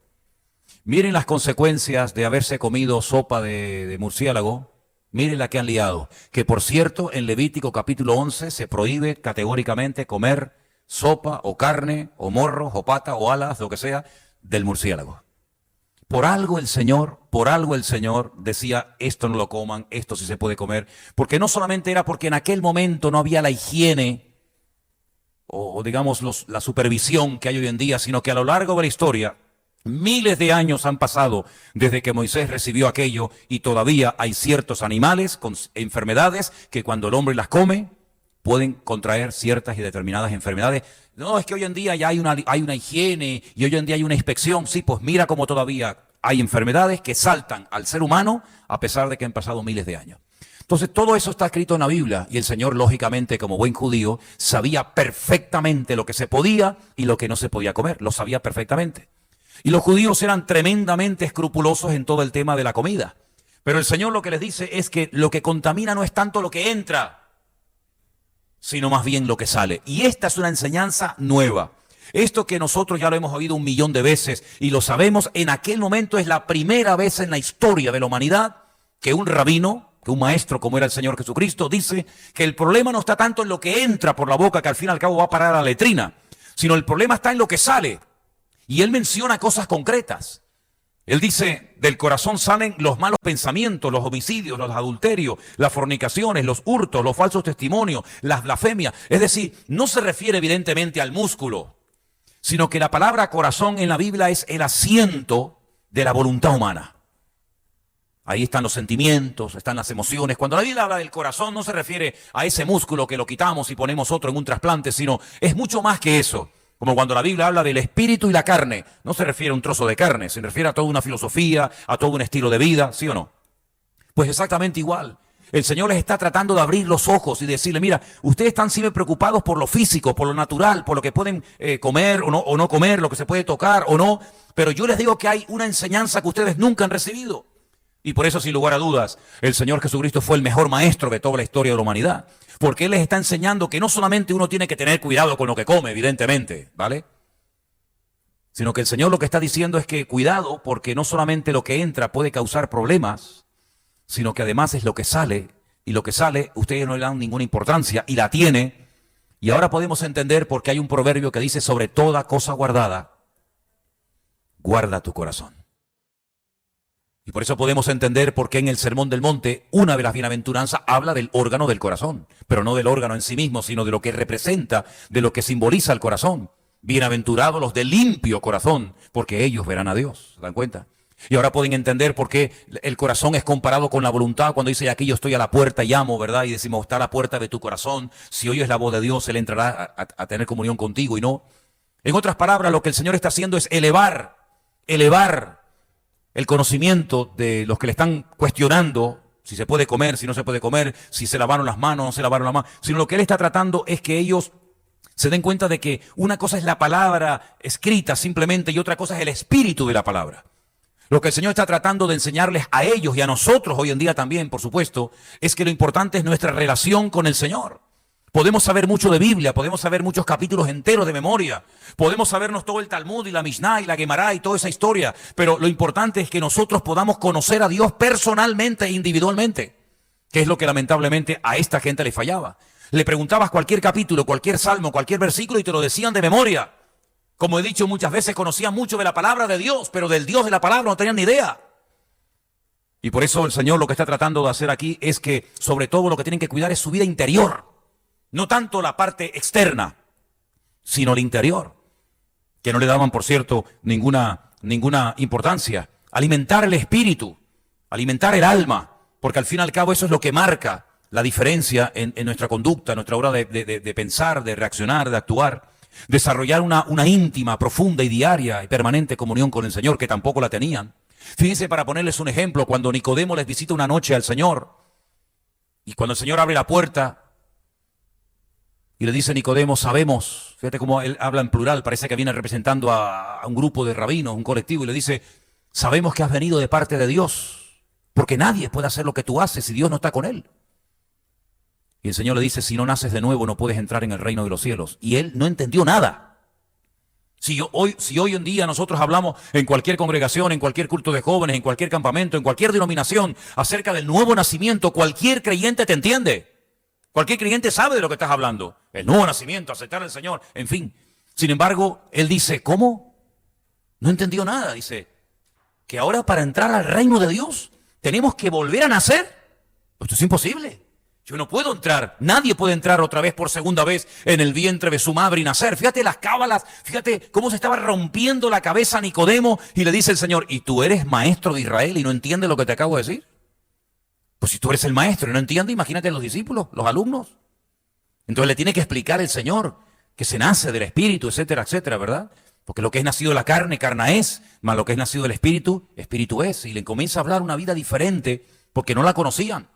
Miren las consecuencias de haberse comido sopa de murciélago. Miren la que han liado. Que por cierto, en Levítico capítulo 11 se prohíbe categóricamente comer sopa o carne o morros o pata o alas, lo que sea, del murciélago. Por algo el Señor decía, esto no lo coman, esto sí se puede comer. Porque no solamente era porque en aquel momento no había la higiene o digamos la supervisión que hay hoy en día, sino que a lo largo de la historia, miles de años han pasado desde que Moisés recibió aquello y todavía hay ciertos animales con enfermedades que cuando el hombre las come pueden contraer ciertas y determinadas enfermedades. No, es que hoy en día ya hay una higiene y hoy en día hay una inspección. Sí, pues mira cómo todavía hay enfermedades que saltan al ser humano a pesar de que han pasado miles de años. Entonces todo eso está escrito en la Biblia y el Señor, lógicamente, como buen judío, sabía perfectamente lo que se podía y lo que no se podía comer. Lo sabía perfectamente. Y los judíos eran tremendamente escrupulosos en todo el tema de la comida. Pero el Señor lo que les dice es que lo que contamina no es tanto lo que entra, sino más bien lo que sale. Y esta es una enseñanza nueva. Esto que nosotros ya lo hemos oído 1.000.000 de veces y lo sabemos, en aquel momento es la primera vez en la historia de la humanidad que un rabino, que un maestro como era el Señor Jesucristo, dice que el problema no está tanto en lo que entra por la boca, que al fin y al cabo va a parar a la letrina, sino el problema está en lo que sale. Y él menciona cosas concretas. Él dice, del corazón salen los malos pensamientos, los homicidios, los adulterios, las fornicaciones, los hurtos, los falsos testimonios, las blasfemias. Es decir, no se refiere evidentemente al músculo, sino que la palabra corazón en la Biblia es el asiento de la voluntad humana. Ahí están los sentimientos, están las emociones. Cuando la Biblia habla del corazón no se refiere a ese músculo que lo quitamos y ponemos otro en un trasplante, sino es mucho más que eso. Como cuando la Biblia habla del espíritu y la carne, no se refiere a un trozo de carne, se refiere a toda una filosofía, a todo un estilo de vida, ¿sí o no? Pues exactamente igual. El Señor les está tratando de abrir los ojos y decirle, mira, ustedes están siempre preocupados por lo físico, por lo natural, por lo que pueden comer o no comer, lo que se puede tocar o no, pero yo les digo que hay una enseñanza que ustedes nunca han recibido. Y por eso, sin lugar a dudas, el Señor Jesucristo fue el mejor maestro de toda la historia de la humanidad. Porque Él les está enseñando que no solamente uno tiene que tener cuidado con lo que come, evidentemente, ¿vale? Sino que el Señor lo que está diciendo es que cuidado, porque no solamente lo que entra puede causar problemas, sino que además es lo que sale. Y lo que sale, ustedes no le dan ninguna importancia, y la tiene. Y ahora podemos entender por qué hay un proverbio que dice, sobre toda cosa guardada, guarda tu corazón. Y por eso podemos entender por qué en el Sermón del Monte, una de las bienaventuranzas habla del órgano del corazón, pero no del órgano en sí mismo, sino de lo que representa, de lo que simboliza el corazón. Bienaventurados los de limpio corazón, porque ellos verán a Dios, ¿se dan cuenta? Y ahora pueden entender por qué el corazón es comparado con la voluntad, cuando dice, aquí yo estoy a la puerta y llamo, ¿verdad? Y decimos, está a la puerta de tu corazón, si oyes la voz de Dios, Él entrará a tener comunión contigo y no. En otras palabras, lo que el Señor está haciendo es elevar el conocimiento de los que le están cuestionando si se puede comer, si no se puede comer, si se lavaron las manos, no se lavaron las manos, sino lo que Él está tratando es que ellos se den cuenta de que una cosa es la palabra escrita simplemente y otra cosa es el espíritu de la palabra. Lo que el Señor está tratando de enseñarles a ellos y a nosotros hoy en día también, por supuesto, es que lo importante es nuestra relación con el Señor. Podemos saber mucho de Biblia, podemos saber muchos capítulos enteros de memoria, podemos sabernos todo el Talmud y la Mishnah y la Gemara y toda esa historia, pero lo importante es que nosotros podamos conocer a Dios personalmente e individualmente, que es lo que lamentablemente a esta gente le fallaba. Le preguntabas cualquier capítulo, cualquier salmo, cualquier versículo y te lo decían de memoria. Como he dicho muchas veces, conocían mucho de la palabra de Dios, pero del Dios de la palabra no tenían ni idea. Y por eso el Señor lo que está tratando de hacer aquí es que sobre todo lo que tienen que cuidar es su vida interior. No tanto la parte externa, sino el interior, que no le daban, por cierto, ninguna importancia. Alimentar el espíritu, alimentar el alma, porque al fin y al cabo eso es lo que marca la diferencia en nuestra conducta, en nuestra hora de pensar, de reaccionar, de actuar. Desarrollar una íntima, profunda y diaria y permanente comunión con el Señor, que tampoco la tenían. Fíjense, para ponerles un ejemplo, cuando Nicodemo les visita una noche al Señor, y cuando el Señor abre la puerta, y le dice a Nicodemo, sabemos, fíjate cómo él habla en plural, parece que viene representando a un grupo de rabinos, un colectivo, y le dice, sabemos que has venido de parte de Dios, porque nadie puede hacer lo que tú haces si Dios no está con él. Y el Señor le dice, si no naces de nuevo no puedes entrar en el reino de los cielos. Y él no entendió nada. Si hoy en día nosotros hablamos en cualquier congregación, en cualquier culto de jóvenes, en cualquier campamento, en cualquier denominación, acerca del nuevo nacimiento, cualquier creyente te entiende. Cualquier creyente sabe de lo que estás hablando. El nuevo nacimiento, aceptar al Señor, en fin. Sin embargo, él dice, ¿cómo? No entendió nada. Dice, que ahora para entrar al reino de Dios tenemos que volver a nacer. Esto es imposible. Yo no puedo entrar, nadie puede entrar otra vez por segunda vez en el vientre de su madre y nacer. Fíjate las cábalas, fíjate cómo se estaba rompiendo la cabeza Nicodemo y le dice el Señor, ¿y tú eres maestro de Israel y no entiendes lo que te acabo de decir? Pues si tú eres el maestro y no entiendes, imagínate los discípulos, los alumnos. Entonces le tiene que explicar el Señor que se nace del Espíritu, etcétera, etcétera, ¿verdad? Porque lo que es nacido de la carne, carne es, más lo que es nacido del Espíritu, Espíritu es. Y le comienza a hablar una vida diferente porque no la conocían.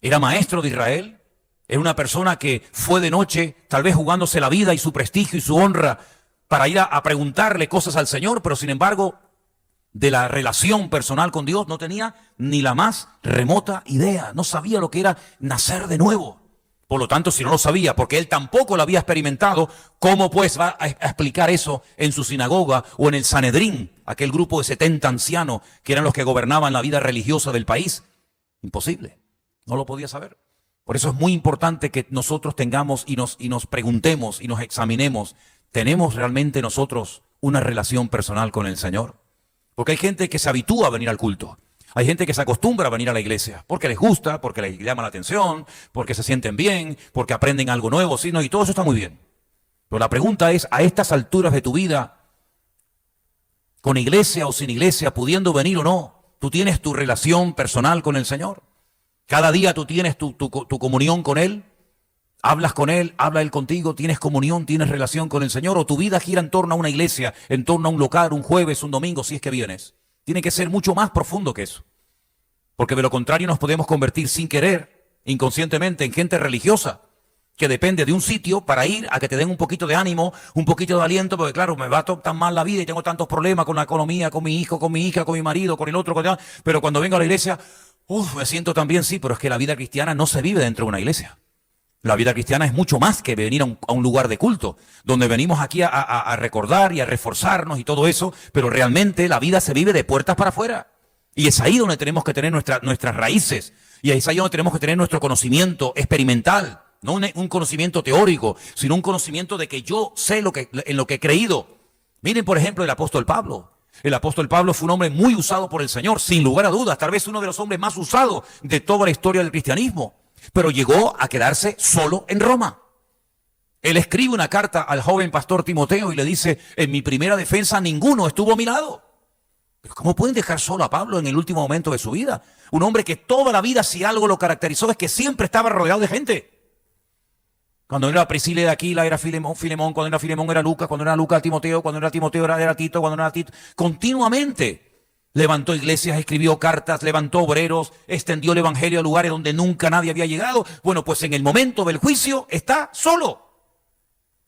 Era maestro de Israel, era una persona que fue de noche, tal vez jugándose la vida y su prestigio y su honra para ir a preguntarle cosas al Señor, pero sin embargo, de la relación personal con Dios no tenía ni la más remota idea, no sabía lo que era nacer de nuevo. Por lo tanto, si no lo sabía, porque él tampoco lo había experimentado, ¿cómo pues va a explicar eso en su sinagoga o en el Sanedrín, aquel grupo de 70 ancianos que eran los que gobernaban la vida religiosa del país? Imposible. No lo podía saber. Por eso es muy importante que nosotros tengamos y nos preguntemos y nos examinemos. ¿Tenemos realmente nosotros una relación personal con el Señor? Porque hay gente que se habitúa a venir al culto. Hay gente que se acostumbra a venir a la iglesia porque les gusta, porque les llama la atención, porque se sienten bien, porque aprenden algo nuevo, ¿sí? No, y todo eso está muy bien. Pero la pregunta es, a estas alturas de tu vida, con iglesia o sin iglesia, pudiendo venir o no, ¿tú tienes tu relación personal con el Señor? Cada día tú tienes tu comunión con Él, hablas con Él, habla Él contigo, tienes comunión, tienes relación con el Señor, o tu vida gira en torno a una iglesia, en torno a un local, un jueves, un domingo, si es que vienes. Tiene que ser mucho más profundo que eso. Porque de lo contrario nos podemos convertir sin querer, inconscientemente, en gente religiosa, que depende de un sitio para ir a que te den un poquito de ánimo, un poquito de aliento, porque claro, me va tan mal la vida y tengo tantos problemas con la economía, con mi hijo, con mi hija, con mi marido, con el otro, pero cuando vengo a la iglesia, me siento tan bien, sí, pero es que la vida cristiana no se vive dentro de una iglesia. La vida cristiana es mucho más que venir a un lugar de culto, donde venimos aquí a recordar y a reforzarnos y todo eso, pero realmente la vida se vive de puertas para afuera. Y es ahí donde tenemos que tener nuestras raíces, y es ahí donde tenemos que tener nuestro conocimiento experimental, no un conocimiento teórico, sino un conocimiento de que yo sé en lo que he creído. Miren, por ejemplo, el apóstol Pablo. El apóstol Pablo fue un hombre muy usado por el Señor, sin lugar a dudas, tal vez uno de los hombres más usados de toda la historia del cristianismo, pero llegó a quedarse solo en Roma. Él escribe una carta al joven pastor Timoteo y le dice, en mi primera defensa ninguno estuvo a mi lado. Pero ¿cómo pueden dejar solo a Pablo en el último momento de su vida? Un hombre que toda la vida, si algo lo caracterizó, es que siempre estaba rodeado de gente. Cuando era Priscila de Aquila, era Filemón, cuando era Filemón era Lucas, cuando era Lucas Timoteo, cuando era Timoteo era Tito, cuando era Tito. Continuamente levantó iglesias, escribió cartas, levantó obreros, extendió el evangelio a lugares donde nunca nadie había llegado. Bueno, pues en el momento del juicio está solo.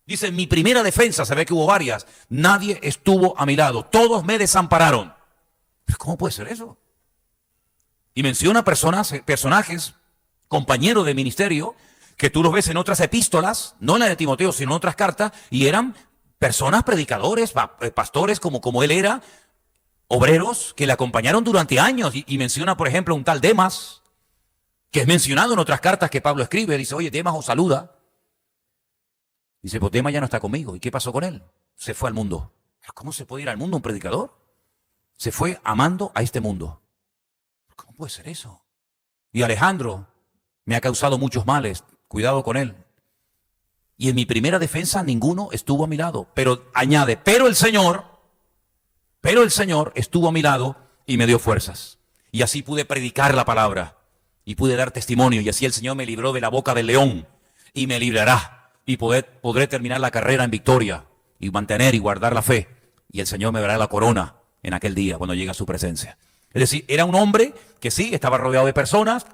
Dice, en mi primera defensa, se ve que hubo varias, nadie estuvo a mi lado, todos me desampararon. ¿Pero cómo puede ser eso? Y menciona personajes, compañeros de ministerio, que tú los ves en otras epístolas, no en la de Timoteo, sino en otras cartas, y eran personas, predicadores, pastores como él era, obreros que le acompañaron durante años. Y menciona, por ejemplo, un tal Demas, que es mencionado en otras cartas que Pablo escribe. Dice, oye, Demas os saluda. Dice, pues Demas ya no está conmigo. ¿Y qué pasó con él? Se fue al mundo. ¿Cómo se puede ir al mundo un predicador? Se fue amando a este mundo. ¿Cómo puede ser eso? Y Alejandro me ha causado muchos males. Cuidado con él. Y en mi primera defensa ninguno estuvo a mi lado. Pero añade, pero el Señor estuvo a mi lado y me dio fuerzas. Y así pude predicar la palabra y pude dar testimonio. Y así el Señor me libró de la boca del león y me librará. Y podré terminar la carrera en victoria y mantener y guardar la fe. Y el Señor me dará la corona en aquel día cuando llegue a su presencia. Es decir, era un hombre que sí, estaba rodeado de personas,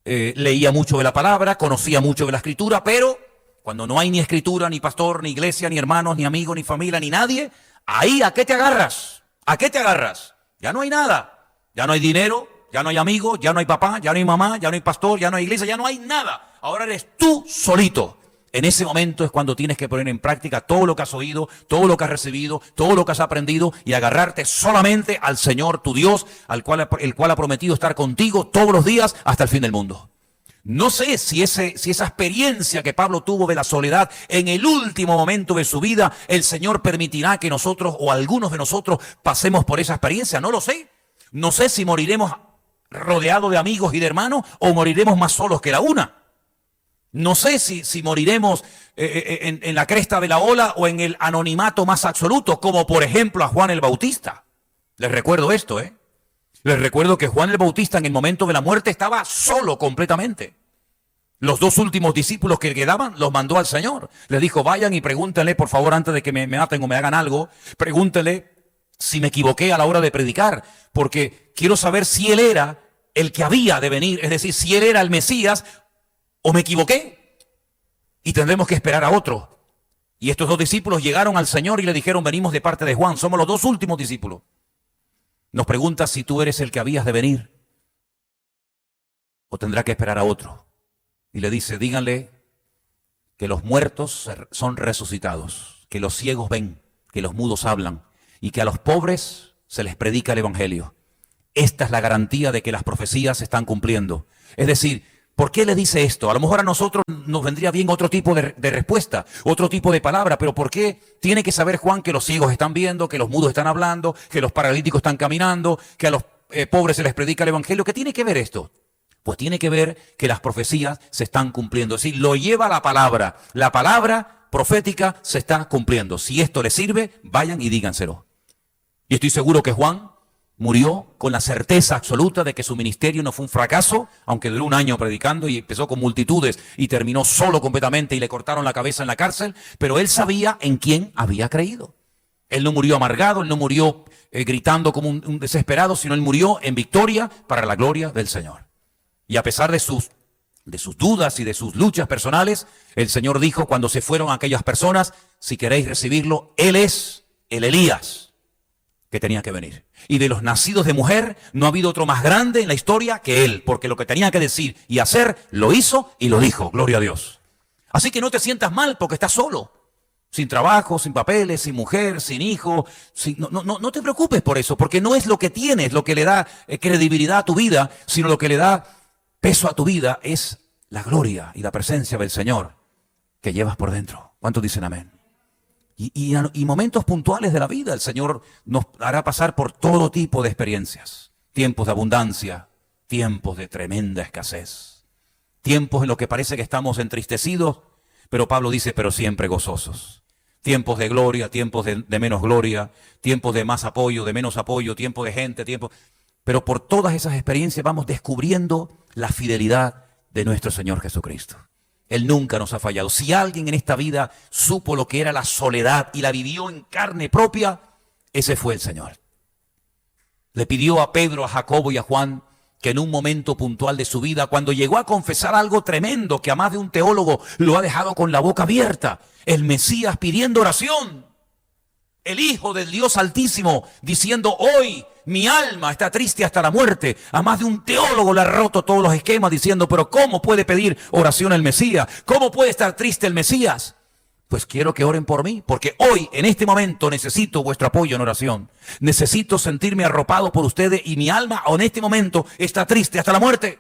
leía mucho de la palabra, conocía mucho de la escritura, pero cuando no hay ni escritura, ni pastor, ni iglesia, ni hermanos, ni amigos, ni familia, ni nadie, ahí ¿a qué te agarras? ¿A qué te agarras? Ya no hay nada, ya no hay dinero, ya no hay amigos, ya no hay papá, ya no hay mamá, ya no hay pastor, ya no hay iglesia, ya no hay nada. Ahora eres tú solito. En ese momento es cuando tienes que poner en práctica todo lo que has oído, todo lo que has recibido, todo lo que has aprendido y agarrarte solamente al Señor, tu Dios, el cual ha prometido estar contigo todos los días hasta el fin del mundo. No sé si esa experiencia que Pablo tuvo de la soledad en el último momento de su vida, el Señor permitirá que nosotros o algunos de nosotros pasemos por esa experiencia. No lo sé. No sé si moriremos rodeados de amigos y de hermanos o moriremos más solos que la una. No sé si moriremos en la cresta de la ola o en el anonimato más absoluto, como por ejemplo a Juan el Bautista. Les recuerdo esto, Les recuerdo que Juan el Bautista en el momento de la muerte estaba solo completamente. Los dos últimos discípulos que quedaban los mandó al Señor. Les dijo, vayan y pregúntenle, por favor, antes de que me maten o me hagan algo, pregúntenle si me equivoqué a la hora de predicar, porque quiero saber si él era el que había de venir, es decir, si él era el Mesías o me equivoqué y tendremos que esperar a otro. Y estos dos discípulos llegaron al Señor y le dijeron, venimos de parte de Juan, somos los dos últimos discípulos. Nos preguntas si tú eres el que habías de venir o tendrá que esperar a otro. Y le dice, díganle que los muertos son resucitados, que los ciegos ven, que los mudos hablan y que a los pobres se les predica el evangelio. Esta es la garantía de que las profecías se están cumpliendo. Es decir, ¿por qué le dice esto? A lo mejor a nosotros nos vendría bien otro tipo de respuesta, otro tipo de palabra, pero ¿por qué tiene que saber Juan que los ciegos están viendo, que los mudos están hablando, que los paralíticos están caminando, que a los pobres se les predica el evangelio? ¿Qué tiene que ver esto? Pues tiene que ver que las profecías se están cumpliendo. Es decir, lo lleva la palabra profética se está cumpliendo. Si esto les sirve, vayan y díganselo. Y estoy seguro que Juan murió con la certeza absoluta de que su ministerio no fue un fracaso, aunque duró un año predicando y empezó con multitudes y terminó solo completamente y le cortaron la cabeza en la cárcel, pero él sabía en quién había creído. Él no murió amargado, él no murió gritando como un desesperado, sino él murió en victoria para la gloria del Señor. Y a pesar de sus dudas y de sus luchas personales, el Señor dijo cuando se fueron aquellas personas, si queréis recibirlo, Él es el Elías que tenía que venir. Y de los nacidos de mujer no ha habido otro más grande en la historia que él, porque lo que tenía que decir y hacer, lo hizo y lo dijo. Gloria a Dios. Así que no te sientas mal porque estás solo, sin trabajo, sin papeles, sin mujer, sin hijo. No te preocupes por eso, porque no es lo que tienes lo que le da credibilidad a tu vida, sino lo que le da peso a tu vida es la gloria y la presencia del Señor que llevas por dentro. ¿Cuántos dicen amén? Y momentos puntuales de la vida, el Señor nos hará pasar por todo tipo de experiencias. Tiempos de abundancia, tiempos de tremenda escasez. Tiempos en los que parece que estamos entristecidos, pero Pablo dice, pero siempre gozosos. Tiempos de gloria, tiempos de menos gloria, tiempos de más apoyo, de menos apoyo, tiempos de gente, Pero por todas esas experiencias vamos descubriendo la fidelidad de nuestro Señor Jesucristo. Él nunca nos ha fallado. Si alguien en esta vida supo lo que era la soledad y la vivió en carne propia, ese fue el Señor. Le pidió a Pedro, a Jacobo y a Juan que en un momento puntual de su vida, cuando llegó a confesar algo tremendo que a más de un teólogo lo ha dejado con la boca abierta, el Mesías pidiendo oración, el Hijo del Dios Altísimo diciendo, hoy mi alma está triste hasta la muerte. A más de un teólogo le ha roto todos los esquemas diciendo, pero ¿cómo puede pedir oración el Mesías? ¿Cómo puede estar triste el Mesías? Pues quiero que oren por mí, porque hoy, en este momento, necesito vuestro apoyo en oración. Necesito sentirme arropado por ustedes y mi alma en este momento está triste hasta la muerte.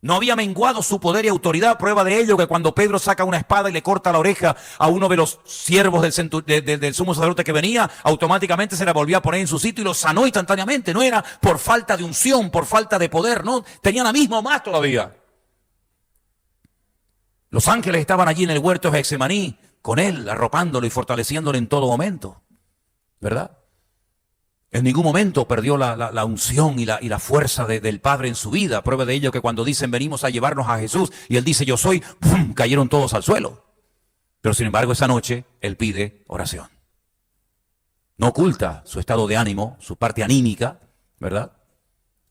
No había menguado su poder y autoridad. Prueba de ello que cuando Pedro saca una espada y le corta la oreja a uno de los siervos del sumo sacerdote que venía, automáticamente se la volvió a poner en su sitio y lo sanó instantáneamente. No era por falta de unción, por falta de poder, no. Tenía la misma o más todavía. Los ángeles estaban allí en el huerto de Getsemaní, con él, arropándolo y fortaleciéndolo en todo momento, ¿verdad? En ningún momento perdió la unción y la fuerza del Padre en su vida. Prueba de ello que cuando dicen venimos a llevarnos a Jesús y él dice yo soy, ¡pum!, cayeron todos al suelo. Pero sin embargo esa noche él pide oración. No oculta su estado de ánimo, su parte anímica, ¿verdad?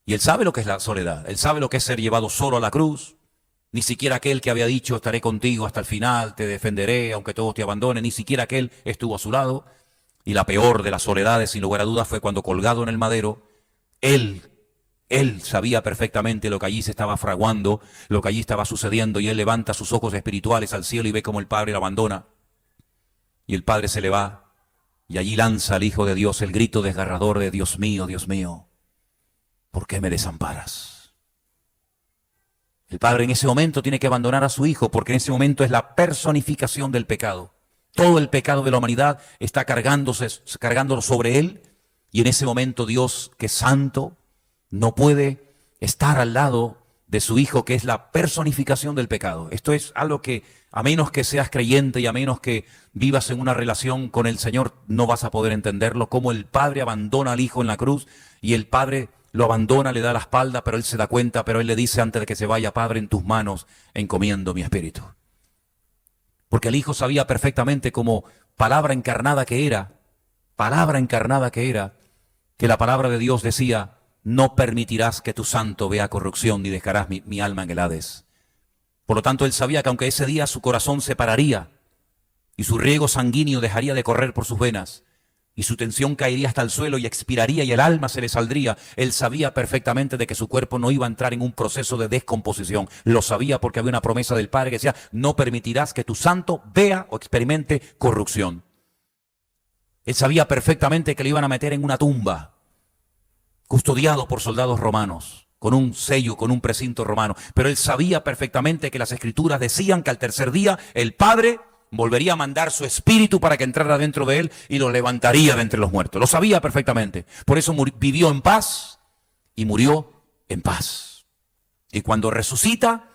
Y él sabe lo que es la soledad, él sabe lo que es ser llevado solo a la cruz. Ni siquiera aquel que había dicho estaré contigo hasta el final, te defenderé aunque todos te abandonen, ni siquiera aquel estuvo a su lado. Y la peor de las soledades, sin lugar a dudas, fue cuando colgado en el madero, él sabía perfectamente lo que allí se estaba fraguando, lo que allí estaba sucediendo, y él levanta sus ojos espirituales al cielo y ve como el Padre lo abandona. Y el Padre se le va, y allí lanza al Hijo de Dios el grito desgarrador de Dios mío, ¿por qué me desamparas? El Padre en ese momento tiene que abandonar a su Hijo, porque en ese momento es la personificación del pecado. Todo el pecado de la humanidad está cargándolo sobre él, y en ese momento Dios, que es santo, no puede estar al lado de su Hijo, que es la personificación del pecado. Esto es algo que, a menos que seas creyente y a menos que vivas en una relación con el Señor, no vas a poder entenderlo, cómo el Padre abandona al Hijo en la cruz, y el Padre lo abandona, le da la espalda, pero él se da cuenta, pero él le dice antes de que se vaya, Padre, en tus manos encomiendo mi espíritu. Porque el Hijo sabía perfectamente, como palabra encarnada que era, que la palabra de Dios decía, no permitirás que tu santo vea corrupción, ni dejarás mi alma en el Hades. Por lo tanto, él sabía que aunque ese día su corazón se pararía, y su riego sanguíneo dejaría de correr por sus venas, y su tensión caería hasta el suelo y expiraría y el alma se le saldría, él sabía perfectamente de que su cuerpo no iba a entrar en un proceso de descomposición. Lo sabía porque había una promesa del Padre que decía, no permitirás que tu santo vea o experimente corrupción. Él sabía perfectamente que le iban a meter en una tumba, custodiado por soldados romanos, con un sello, con un precinto romano. Pero él sabía perfectamente que las Escrituras decían que al tercer día el Padre volvería a mandar su espíritu para que entrara dentro de él y lo levantaría de entre los muertos. Lo sabía perfectamente. Por eso vivió en paz y murió en paz. Y cuando resucita,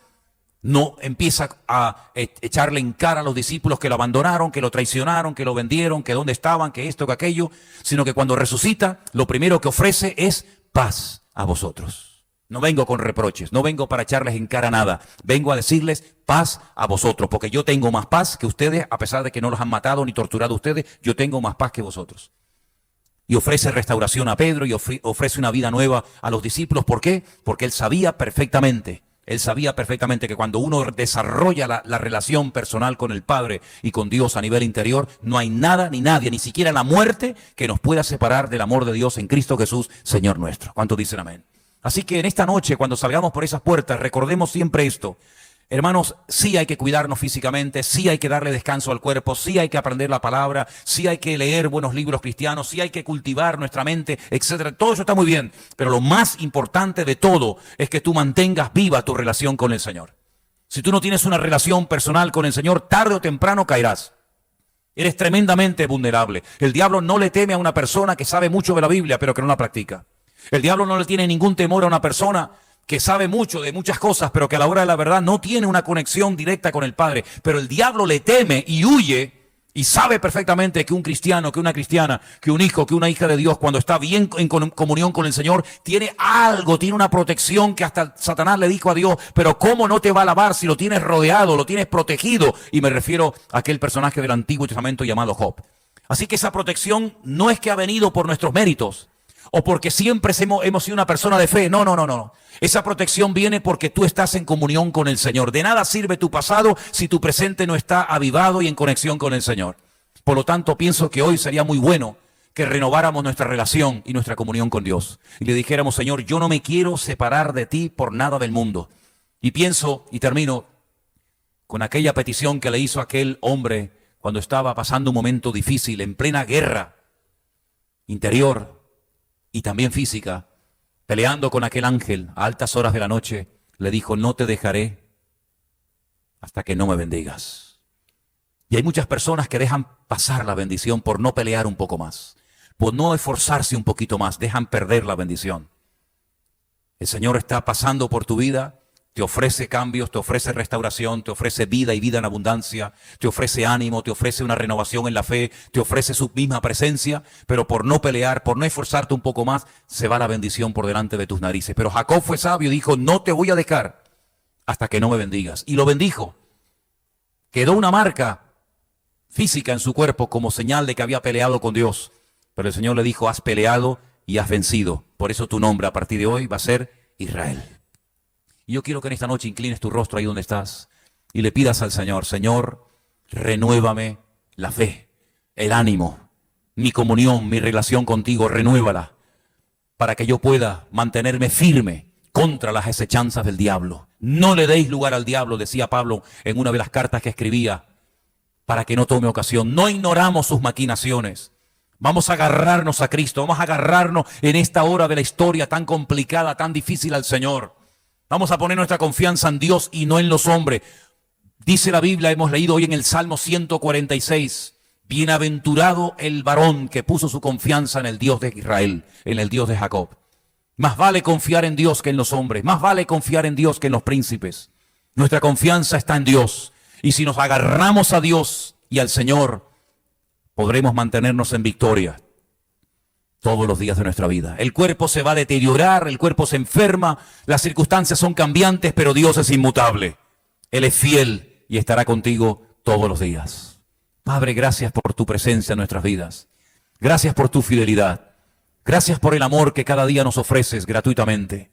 no empieza a echarle en cara a los discípulos que lo abandonaron, que lo traicionaron, que lo vendieron, que dónde estaban, que esto, que aquello, sino que cuando resucita, lo primero que ofrece es paz a vosotros. No vengo con reproches, no vengo para echarles en cara nada. Vengo a decirles paz a vosotros, porque yo tengo más paz que ustedes, a pesar de que no los han matado ni torturado ustedes, yo tengo más paz que vosotros. Y ofrece restauración a Pedro y ofrece una vida nueva a los discípulos. ¿Por qué? Porque él sabía perfectamente que cuando uno desarrolla la relación personal con el Padre y con Dios a nivel interior, no hay nada ni nadie, ni siquiera la muerte, que nos pueda separar del amor de Dios en Cristo Jesús, Señor nuestro. ¿Cuántos dicen amén? Así que en esta noche, cuando salgamos por esas puertas, recordemos siempre esto. Hermanos, sí hay que cuidarnos físicamente, sí hay que darle descanso al cuerpo, sí hay que aprender la palabra, sí hay que leer buenos libros cristianos, sí hay que cultivar nuestra mente, etcétera. Todo eso está muy bien, pero lo más importante de todo es que tú mantengas viva tu relación con el Señor. Si tú no tienes una relación personal con el Señor, tarde o temprano caerás. Eres tremendamente vulnerable. El diablo no le teme a una persona que sabe mucho de la Biblia, pero que no la practica. El diablo no le tiene ningún temor a una persona que sabe mucho de muchas cosas, pero que a la hora de la verdad no tiene una conexión directa con el Padre. Pero el diablo le teme y huye y sabe perfectamente que un cristiano, que una cristiana, que un hijo, que una hija de Dios, cuando está bien en comunión con el Señor, tiene algo, tiene una protección que hasta Satanás le dijo a Dios, pero ¿cómo no te va a alabar si lo tienes rodeado, lo tienes protegido? Y me refiero a aquel personaje del Antiguo Testamento llamado Job. Así que esa protección no es que ha venido por nuestros méritos, o porque siempre hemos sido una persona de fe. No. Esa protección viene porque tú estás en comunión con el Señor. De nada sirve tu pasado si tu presente no está avivado y en conexión con el Señor. Por lo tanto, pienso que hoy sería muy bueno que renováramos nuestra relación y nuestra comunión con Dios. Y le dijéramos, Señor, yo no me quiero separar de ti por nada del mundo. Y pienso, y termino con aquella petición que le hizo aquel hombre cuando estaba pasando un momento difícil, en plena guerra interior y también física, peleando con aquel ángel a altas horas de la noche. Le dijo, no te dejaré hasta que no me bendigas. Y hay muchas personas que dejan pasar la bendición por no pelear un poco más, por no esforzarse un poquito más, dejan perder la bendición. El Señor está pasando por tu vida, te ofrece cambios, te ofrece restauración, te ofrece vida y vida en abundancia, te ofrece ánimo, te ofrece una renovación en la fe, te ofrece su misma presencia, pero por no pelear, por no esforzarte un poco más, se va la bendición por delante de tus narices. Pero Jacob fue sabio y dijo, no te voy a dejar hasta que no me bendigas. Y lo bendijo. Quedó una marca física en su cuerpo como señal de que había peleado con Dios. Pero el Señor le dijo, has peleado y has vencido. Por eso tu nombre a partir de hoy va a ser Israel. Y yo quiero que en esta noche inclines tu rostro ahí donde estás y le pidas al Señor, Señor, renuévame la fe, el ánimo, mi comunión, mi relación contigo, renuévala para que yo pueda mantenerme firme contra las acechanzas del diablo. No le deis lugar al diablo, decía Pablo en una de las cartas que escribía, para que no tome ocasión. No ignoramos sus maquinaciones. Vamos a agarrarnos a Cristo, vamos a agarrarnos en esta hora de la historia tan complicada, tan difícil al Señor. Vamos a poner nuestra confianza en Dios y no en los hombres. Dice la Biblia, hemos leído hoy en el Salmo 146, bienaventurado el varón que puso su confianza en el Dios de Israel, en el Dios de Jacob. Más vale confiar en Dios que en los hombres, más vale confiar en Dios que en los príncipes. Nuestra confianza está en Dios. Y si nos agarramos a Dios y al Señor, podremos mantenernos en victoria todos los días de nuestra vida. El cuerpo se va a deteriorar, el cuerpo se enferma, las circunstancias son cambiantes, pero Dios es inmutable. Él es fiel y estará contigo todos los días. Padre, gracias por tu presencia en nuestras vidas. Gracias por tu fidelidad. Gracias por el amor que cada día nos ofreces gratuitamente.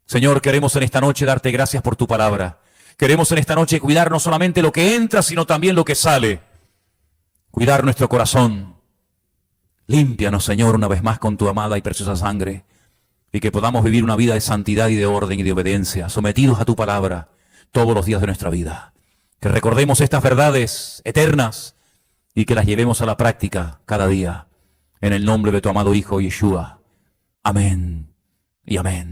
Señor, queremos en esta noche darte gracias por tu palabra. Queremos en esta noche cuidar no solamente lo que entra, sino también lo que sale. Cuidar nuestro corazón. Límpianos, Señor, una vez más con tu amada y preciosa sangre, y que podamos vivir una vida de santidad y de orden y de obediencia, sometidos a tu palabra todos los días de nuestra vida. Que recordemos estas verdades eternas y que las llevemos a la práctica cada día. En el nombre de tu amado Hijo Yeshua. Amén y amén.